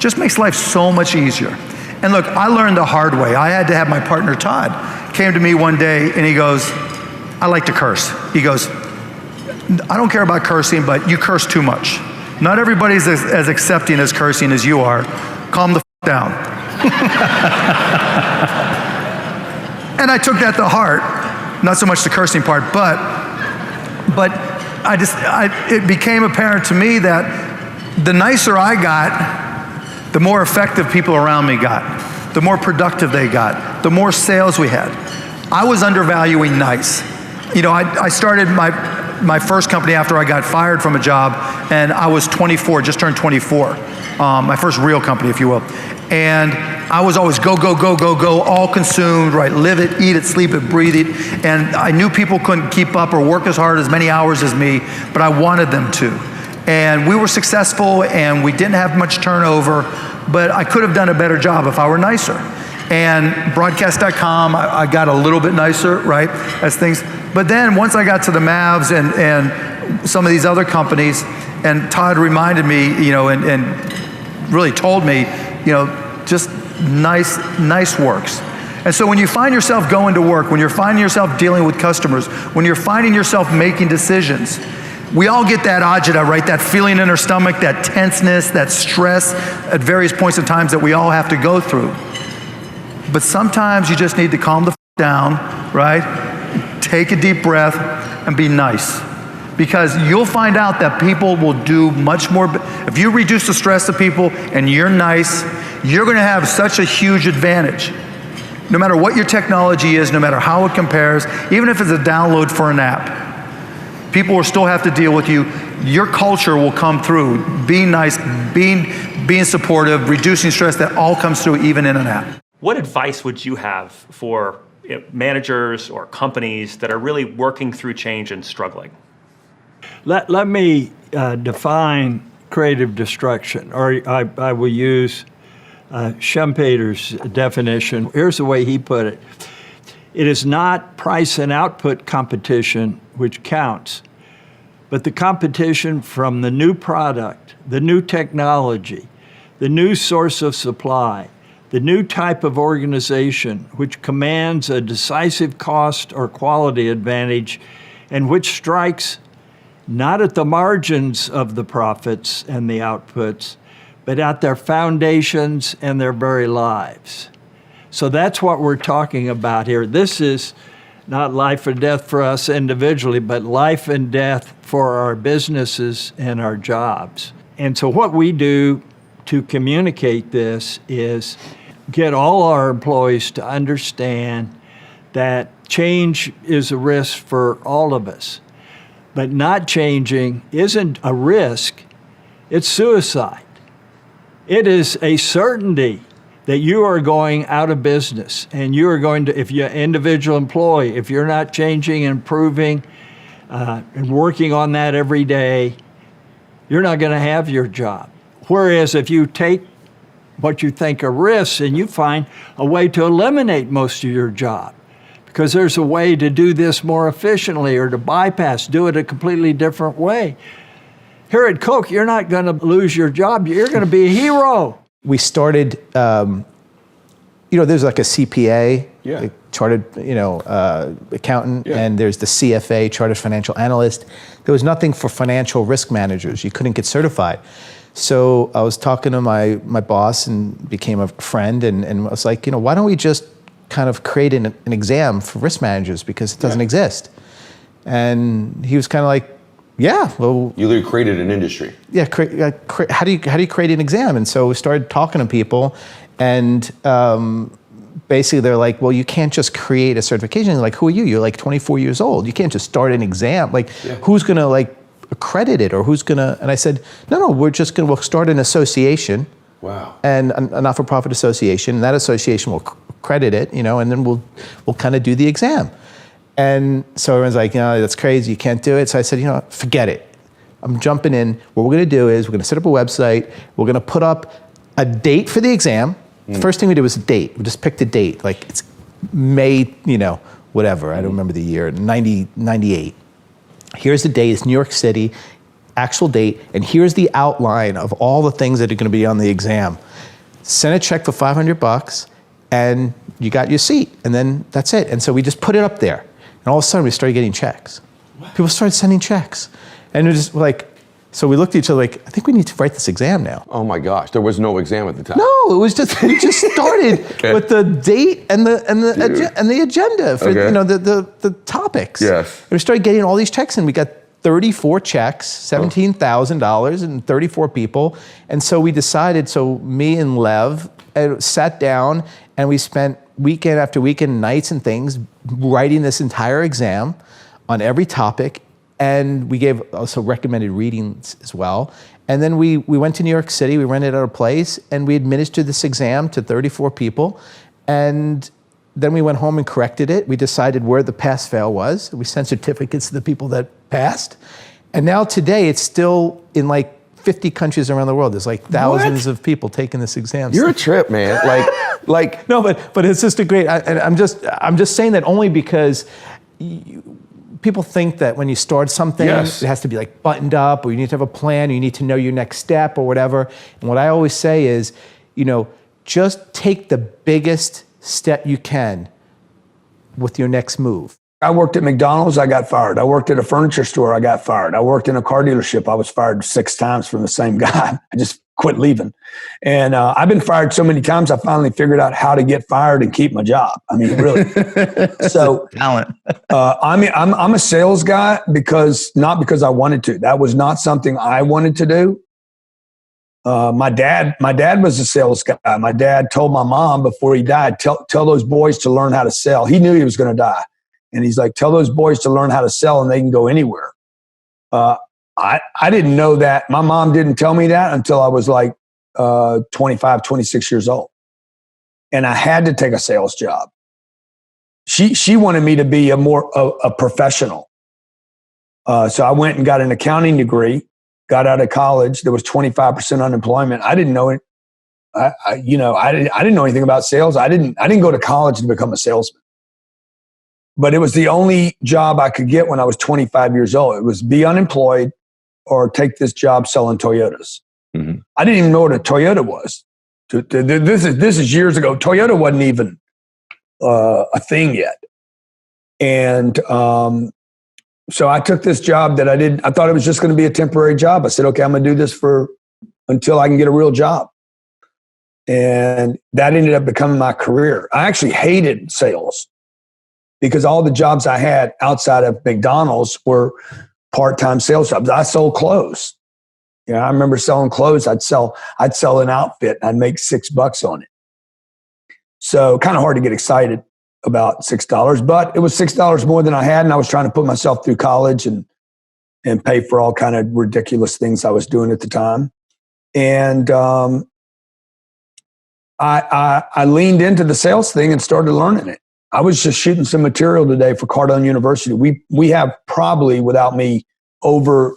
just makes life so much easier. And look, I learned the hard way. I had to have my partner, Todd, came to me one day and he goes, I like to curse. He goes, I don't care about cursing, but you curse too much. Not everybody's as accepting as cursing as you are. Calm the down. And I took that to heart. Not so much the cursing part, but it became apparent to me that the nicer I got, the more effective people around me got, the more productive they got, the more sales we had. I was undervaluing nice. You know, I started my first company after I got fired from a job, and I was 24, just turned 24. My first real company, if you will. And I was always go, go, go, go, go, all consumed, right? Live it, eat it, sleep it, breathe it. And I knew people couldn't keep up or work as hard, as many hours as me, but I wanted them to. And we were successful, and we didn't have much turnover, but I could have done a better job if I were nicer. And broadcast.com, I got a little bit nicer, right, as things. But then once I got to the Mavs and some of these other companies, and Todd reminded me, you know, and really told me, you know, just nice works. And so when you find yourself going to work, when you're finding yourself dealing with customers, when you're finding yourself making decisions, we all get that agita, right? That feeling in our stomach, that tenseness, that stress at various points in times that we all have to go through. But sometimes you just need to calm the down, right? Take a deep breath and be nice. Because you'll find out that people will do much more. If you reduce the stress of people and you're nice, you're going to have such a huge advantage. No matter what your technology is, no matter how it compares, even if it's a download for an app, people will still have to deal with you. Your culture will come through. Being nice, being supportive, reducing stress, that all comes through even in an app. What advice would you have for managers or companies that are really working through change and struggling? Let me define creative destruction, or I will use Schumpeter's definition. Here's the way he put it. It is not price and output competition which counts, but the competition from the new product, the new technology, the new source of supply, the new type of organization which commands a decisive cost or quality advantage and which strikes not at the margins of the profits and the outputs, but at their foundations and their very lives. So that's what we're talking about here. This is not life or death for us individually, but life and death for our businesses and our jobs. And so what we do to communicate this is get all our employees to understand that change is a risk for all of us. But not changing isn't a risk, it's suicide. It is a certainty that you are going out of business, and you are going to, if you're an individual employee, if you're not changing and improving and working on that every day, you're not going to have your job. Whereas if you take what you think are risks and you find a way to eliminate most of your job, because there's a way to do this more efficiently or to bypass, do it a completely different way. Here at Coke, you're not going to lose your job. You're going to be a hero. We started, there's like a CPA, a chartered, accountant, and there's the CFA, chartered financial analyst. There was nothing for financial risk managers. You couldn't get certified. So I was talking to my boss and became a friend, and I was like, why don't we just kind of create an exam for risk managers, because it doesn't exist. And he was kind of like, yeah, well, you literally created an industry. Yeah, how do you create an exam? And so we started talking to people, and basically they're like, well, you can't just create a certification. They're like, who are you? You're like 24 years old. You can't just start an exam. Like, who's gonna accredit it, or who's gonna? And I said, no, we'll start an association. Wow. And a not-for-profit association, and that association will credit it, and then we'll kind of do the exam. And so everyone's like, that's crazy, you can't do it. So I said, forget it. I'm jumping in. What we're gonna do is we're gonna set up a website, we're gonna put up a date for the exam. The first thing we did was a date. We just picked a date, like it's May, whatever, I don't remember the year, 98. Here's the date, it's New York City, actual date, and here's the outline of all the things that are gonna be on the exam. Send a check for $500 and you got your seat, and then that's it. And so we just put it up there. And all of a sudden we started getting checks. People started sending checks. And it was just like, so we looked at each other like, I think we need to write this exam now. Oh my gosh, there was no exam at the time. No, it was just, we just started with the date and the agenda for the topics. Yes. And we started getting all these checks, and we got 34 checks, $17,000, and 34 people. And so we decided, so me and Lev sat down, and we spent weekend after weekend, nights and things, writing this entire exam on every topic. And we gave also recommended readings as well. And then we went to New York City, we rented out a place, and we administered this exam to 34 people. And then we went home and corrected it. We decided where the pass-fail was. We sent certificates to the people that passed. And now today, it's still in like 50 countries around the world. There's like thousands of people taking this exam. You're a trip, man. Like no, but it's just a great. I'm just saying that only because people think that when you start something, it has to be like buttoned up, or you need to have a plan, or you need to know your next step, or whatever. And what I always say is, just take the biggest step you can with your next move. I worked at McDonald's, I got fired. I worked at a furniture store, I got fired. I worked in a car dealership, I was fired 6 times from the same guy. I just quit leaving. And I've been fired so many times, I finally figured out how to get fired and keep my job. I mean, really. So talent. I'm a sales guy not because I wanted to. That was not something I wanted to do. My dad was a sales guy. My dad told my mom before he died, tell those boys to learn how to sell. He knew he was going to die. And he's like, tell those boys to learn how to sell and they can go anywhere. I didn't know that. My mom didn't tell me that until I was like 25, 26 years old. And I had to take a sales job. She wanted me to be a professional. So I went and got an accounting degree, got out of college. There was 25% unemployment. I didn't know it. I didn't know anything about sales. I didn't go to college to become a salesman. But it was the only job I could get when I was 25 years old. It was be unemployed or take this job selling Toyotas. Mm-hmm. I didn't even know what a Toyota was. This is years ago. Toyota wasn't even a thing yet. And So I took this job that I thought it was just going to be a temporary job. I said, okay, I'm going to do this until I can get a real job. And that ended up becoming my career. I actually hated sales because all the jobs I had outside of McDonald's were part-time sales jobs. I sold clothes. I remember selling clothes. I'd sell an outfit and I'd make $6 on it. So kind of hard to get excited about $6, but it was $6 more than I had. And I was trying to put myself through college and pay for all kind of ridiculous things I was doing at the time. And I leaned into the sales thing and started learning it. I was just shooting some material today for Cardone University. We have probably, without me over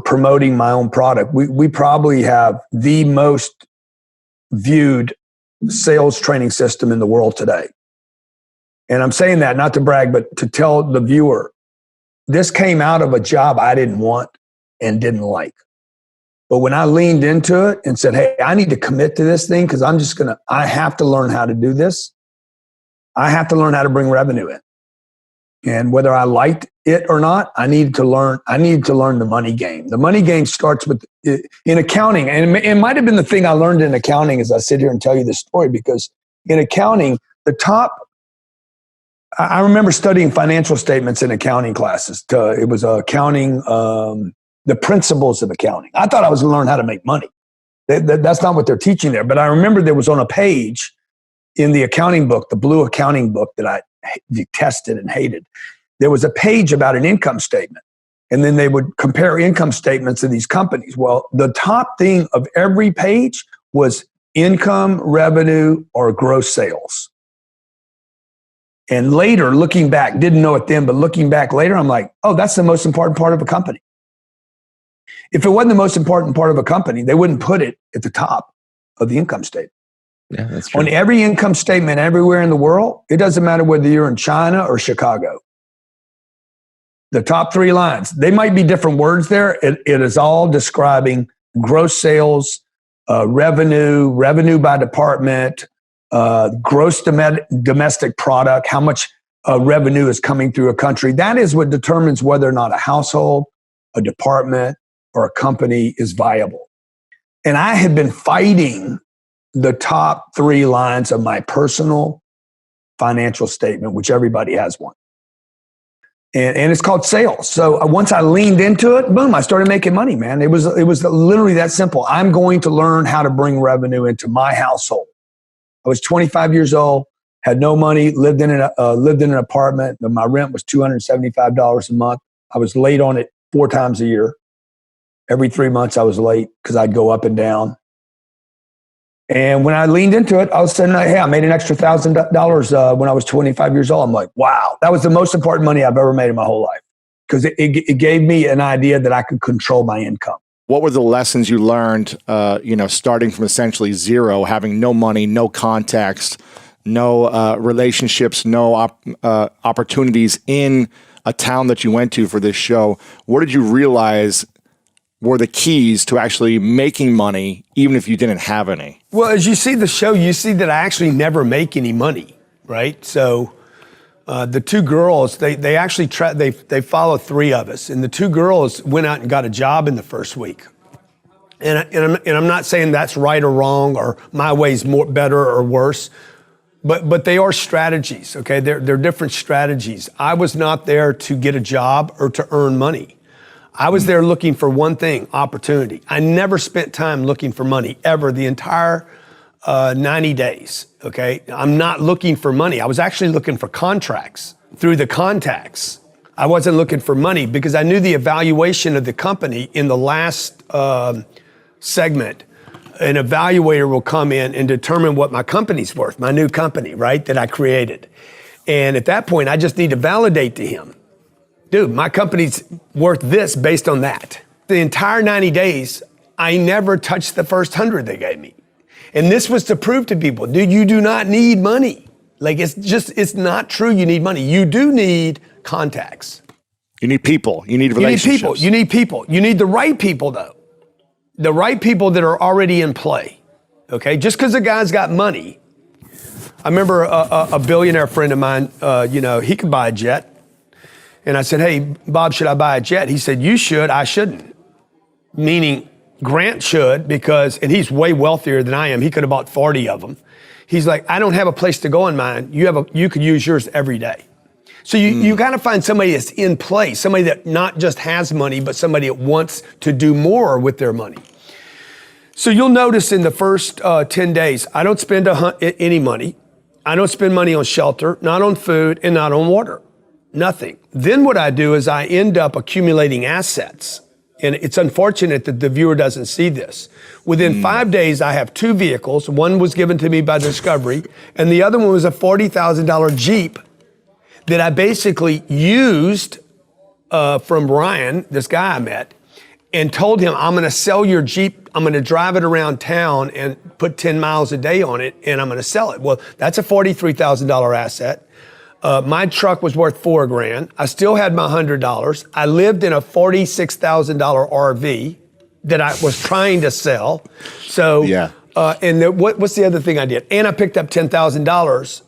promoting my own product, we probably have the most viewed sales training system in the world today. And I'm saying that not to brag, but to tell the viewer, this came out of a job I didn't want and didn't like. But when I leaned into it and said, hey, I need to commit to this thing because I have to learn how to do this. I have to learn how to bring revenue in. And whether I liked it or not, I needed to learn the money game. The money game starts with in accounting. And it might have been the thing I learned in accounting as I sit here and tell you this story, because in accounting, I remember studying financial statements in accounting classes. It was accounting, the principles of accounting. I thought I was going to learn how to make money. That's not what they're teaching there. But I remember there was on a page in the accounting book, the blue accounting book that I detested and hated. There was a page about an income statement. And then they would compare income statements of these companies. Well, the top thing of every page was income, revenue, or gross sales. And later, looking back, didn't know it then, but looking back later, I'm like, oh, that's the most important part of a company. If it wasn't the most important part of a company, they wouldn't put it at the top of the income statement. Yeah, that's true. On every income statement everywhere in the world, it doesn't matter whether you're in China or Chicago. The top 3 lines, they might be different words there. It is all describing gross sales, revenue by department, gross domestic product, how much revenue is coming through a country. That is what determines whether or not a household, a department, or a company is viable. And I had been fighting the top 3 lines of my personal financial statement, which everybody has one. And it's called sales. So once I leaned into it, boom, I started making money, man. It was literally that simple. I'm going to learn how to bring revenue into my household. I was 25 years old, had no money, lived in an apartment. My rent was $275 a month. I was late on it 4 times a year. Every 3 months I was late because I'd go up and down. And when I leaned into it, all of a sudden, hey, I made an extra $1,000 when I was 25 years old. I'm like, wow, that was the most important money I've ever made in my whole life, because it gave me an idea that I could control my income. What were the lessons you learned, starting from essentially zero, having no money, no context, no relationships, no opportunities in a town that you went to for this show? What did you realize were the keys to actually making money, even if you didn't have any? Well, as you see the show, you see that I actually never make any money, right? So the 2 girls, they actually they follow 3 of us, and the 2 girls went out and got a job in the first week. And I'm not saying that's right or wrong, or my way's better or worse, but they are strategies. Okay, they're different strategies. I was not there to get a job or to earn money. I was there looking for one thing: opportunity. I never spent time looking for money, ever, the entire 90 days, okay? I'm not looking for money. I was actually looking for contracts through the contacts. I wasn't looking for money because I knew the evaluation of the company in the last segment. An evaluator will come in and determine what my company's worth, my new company, right, that I created. And at that point, I just need to validate to him, dude, my company's worth this based on that. The entire 90 days, I never touched the first 100 they gave me. And this was to prove to people, dude, you do not need money. Like, it's not true you need money. You do need contacts. You need people. You need relationships. You need people. You need the right people, though. The right people that are already in play. Okay? Just because a guy's got money, I remember a billionaire friend of mine, he could buy a jet. And I said, hey, Bob, should I buy a jet? He said, you should, I shouldn't. Meaning Grant should, and he's way wealthier than I am. He could have bought 40 of them. He's like, I don't have a place to go in mine. You could use yours every day. So you got to find somebody that's in place, somebody that not just has money, but somebody that wants to do more with their money. So you'll notice in the first 10 days, I don't spend any money. I don't spend money on shelter, not on food, and not on water. Nothing. Then what I do is I end up accumulating assets. And it's unfortunate that the viewer doesn't see this. Within 5 days, I have 2 vehicles. One was given to me by Discovery, and the other one was a $40,000 Jeep that I basically used from Ryan, this guy I met, and told him, I'm going to sell your Jeep. I'm going to drive it around town and put 10 miles a day on it, and I'm going to sell it. Well, that's a $43,000 asset. My truck was worth $4,000. I still had my $100. I lived in a $46,000 RV that I was trying to sell. So, what's the other thing I did? And I picked up $10,000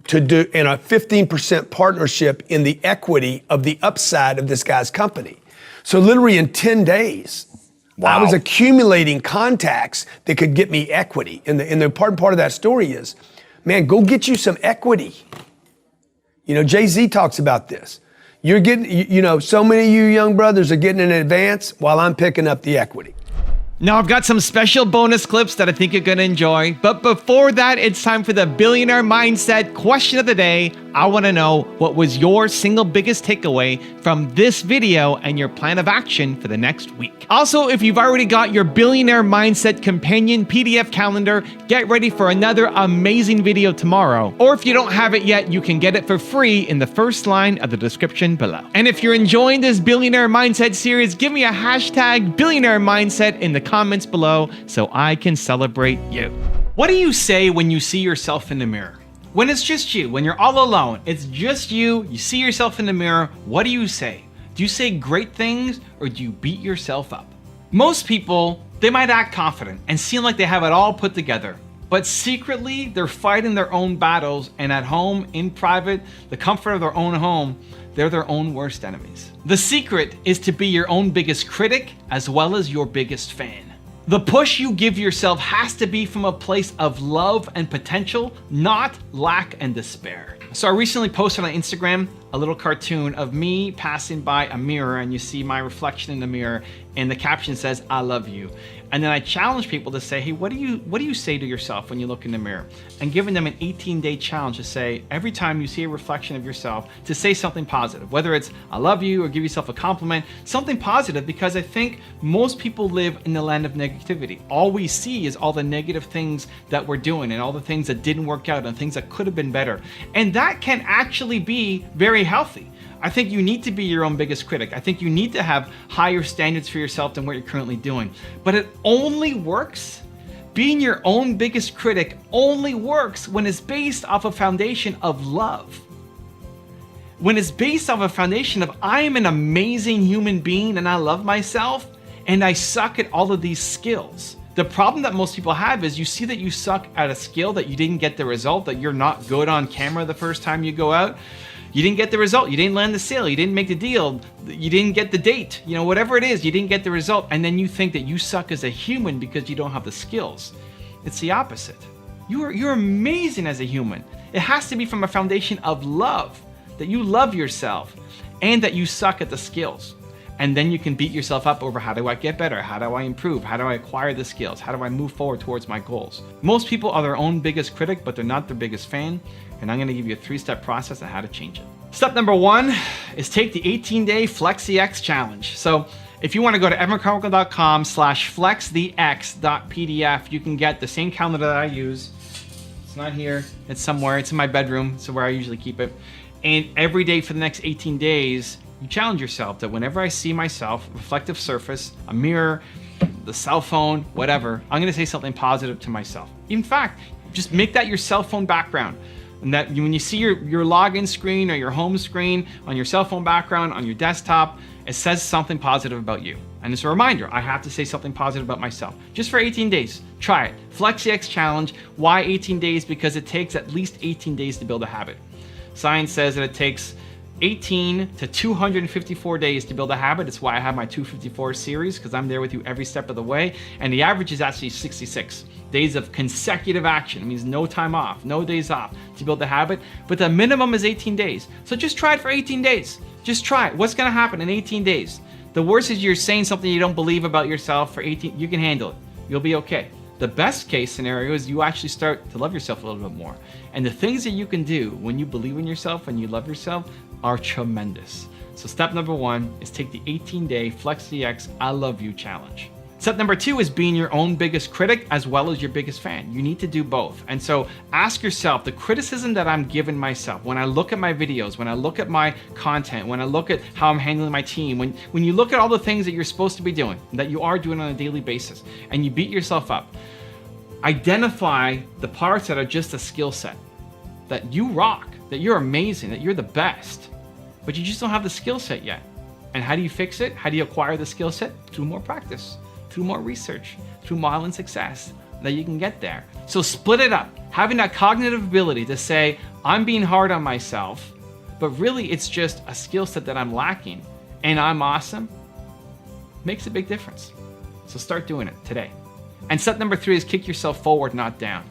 to do in a 15% partnership in the equity of the upside of this guy's company. So literally in 10 days, I was accumulating contacts that could get me equity. And the important part of that story is, man, go get you some equity. Jay-Z talks about this. You're getting, so many of you young brothers are getting an advance while I'm picking up the equity. Now I've got some special bonus clips that I think you're going to enjoy. But before that, it's time for the Billionaire Mindset question of the day. I want to know, what was your single biggest takeaway from this video and your plan of action for the next week? Also, if you've already got your Billionaire Mindset Companion PDF calendar, get ready for another amazing video tomorrow. Or if you don't have it yet, you can get it for free in the first line of the description below. And if you're enjoying this Billionaire Mindset series, give me a hashtag Billionaire Mindset in the comments below so I can celebrate you. What do you say when you see yourself in the mirror? When it's just you, when you're all alone, it's just you see yourself in the mirror, what do you say? Do you say great things or do you beat yourself up? Most people, they might act confident and seem like they have it all put together, but secretly they're fighting their own battles, and at home, in private, the comfort of their own home, they're their own worst enemies. The secret is to be your own biggest critic as well as your biggest fan. The push you give yourself has to be from a place of love and potential, not lack and despair. So I recently posted on Instagram a little cartoon of me passing by a mirror, and you see my reflection in the mirror, and the caption says, I love you. And then I challenge people to say, hey, what do you say to yourself when you look in the mirror? And giving them an 18-day challenge to say, every time you see a reflection of yourself, to say something positive, whether it's I love you or give yourself a compliment, something positive, because I think most people live in the land of negativity. All we see is all the negative things that we're doing and all the things that didn't work out and things that could have been better. And that can actually be very healthy. I think you need to be your own biggest critic. I think you need to have higher standards for yourself than what you're currently doing. But it only works, being your own biggest critic only works when it's based off a foundation of love. When it's based off a foundation of I am an amazing human being and I love myself and I suck at all of these skills. The problem that most people have is you see that you suck at a skill, that you didn't get the result, that you're not good on camera the first time you go out. You didn't get the result, you didn't land the sale, you didn't make the deal, you didn't get the date, whatever it is, you didn't get the result, and then you think that you suck as a human because you don't have the skills. It's the opposite. You're amazing as a human. It has to be from a foundation of love, that you love yourself and that you suck at the skills. And then you can beat yourself up over, how do I get better? How do I improve? How do I acquire the skills? How do I move forward towards my goals? Most people are their own biggest critic, but they're not their biggest fan. And I'm gonna give you a 3-step process on how to change it. Step number 1 is take the 18-day Flexi-X challenge. So if you wanna go to evancarmichael.com/flexthex.pdf, you can get the same calendar that I use. It's not here, it's somewhere, it's in my bedroom, so where I usually keep it. And every day for the next 18 days, you challenge yourself that whenever I see myself, reflective surface, a mirror, the cell phone, whatever, I'm gonna say something positive to myself. In fact, just make that your cell phone background. And that when you see your login screen or your home screen on your cell phone background, on your desktop, it says something positive about you. And it's a reminder, I have to say something positive about myself. Just for 18 days, try it. Flexi-X challenge. Why 18 days? Because it takes at least 18 days to build a habit. Science says that it takes 18 to 254 days to build a habit. It's why I have my 254 series, because I'm there with you every step of the way. And the average is actually 66 days of consecutive action. It means no time off, no days off to build the habit. But the minimum is 18 days. So just try it for 18 days. Just try it. What's going to happen in 18 days? The worst is you're saying something you don't believe about yourself for 18. You can handle it. You'll be okay. The best case scenario is you actually start to love yourself a little bit more. And the things that you can do when you believe in yourself and you love yourself are tremendous. So step number 1 is take the 18-day Flexi-X I Love You challenge. Step number 2 is being your own biggest critic as well as your biggest fan. You need to do both. And so ask yourself, the criticism that I'm giving myself, when I look at my videos, when I look at my content, when I look at how I'm handling my team, when you look at all the things that you're supposed to be doing, that you are doing on a daily basis, and you beat yourself up, identify the parts that are just a skill set, that you rock, that you're amazing, that you're the best, but you just don't have the skill set yet. And how do you fix it? How do you acquire the skill set? Through more practice, through more research, through modeling success, that you can get there. So split it up. Having that cognitive ability to say, I'm being hard on myself, but really it's just a skill set that I'm lacking, and I'm awesome, makes a big difference. So start doing it today. And step number 3 is kick yourself forward, not down.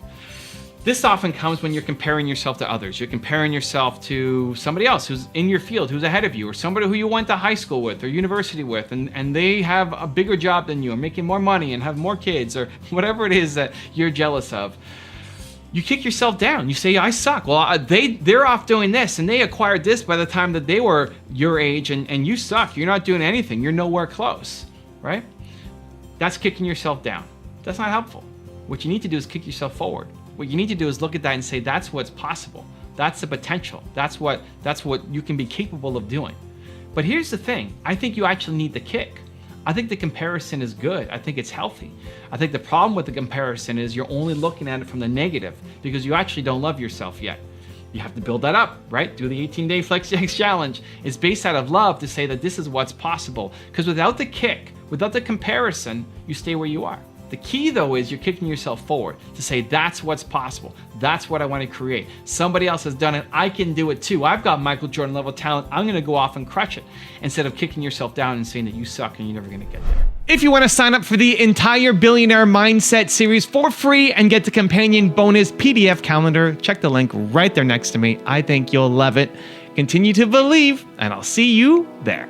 This often comes when you're comparing yourself to others. You're comparing yourself to somebody else who's in your field, who's ahead of you, or somebody who you went to high school with or university with, and they have a bigger job than you, or making more money and have more kids, or whatever it is that you're jealous of. You kick yourself down. You say, I suck. Well, they're off doing this, and they acquired this by the time that they were your age, and you suck. You're not doing anything. You're nowhere close, right? That's kicking yourself down. That's not helpful. What you need to do is kick yourself forward. What you need to do is look at that and say, that's what's possible. That's the potential. That's what you can be capable of doing. But here's the thing. I think you actually need the kick. I think the comparison is good. I think it's healthy. I think the problem with the comparison is you're only looking at it from the negative because you actually don't love yourself yet. You have to build that up, right? Do the 18-day Flexi-X challenge. It's based out of love to say that this is what's possible. Because without the kick, without the comparison, you stay where you are. The key, though, is you're kicking yourself forward to say, that's what's possible. That's what I want to create. Somebody else has done it. I can do it too. I've got Michael Jordan level talent. I'm going to go off and crush it, instead of kicking yourself down and saying that you suck and you're never going to get there. If you want to sign up for the entire Billionaire Mindset series for free and get the companion bonus PDF calendar, check the link right there next to me. I think you'll love it. Continue to believe, and I'll see you there.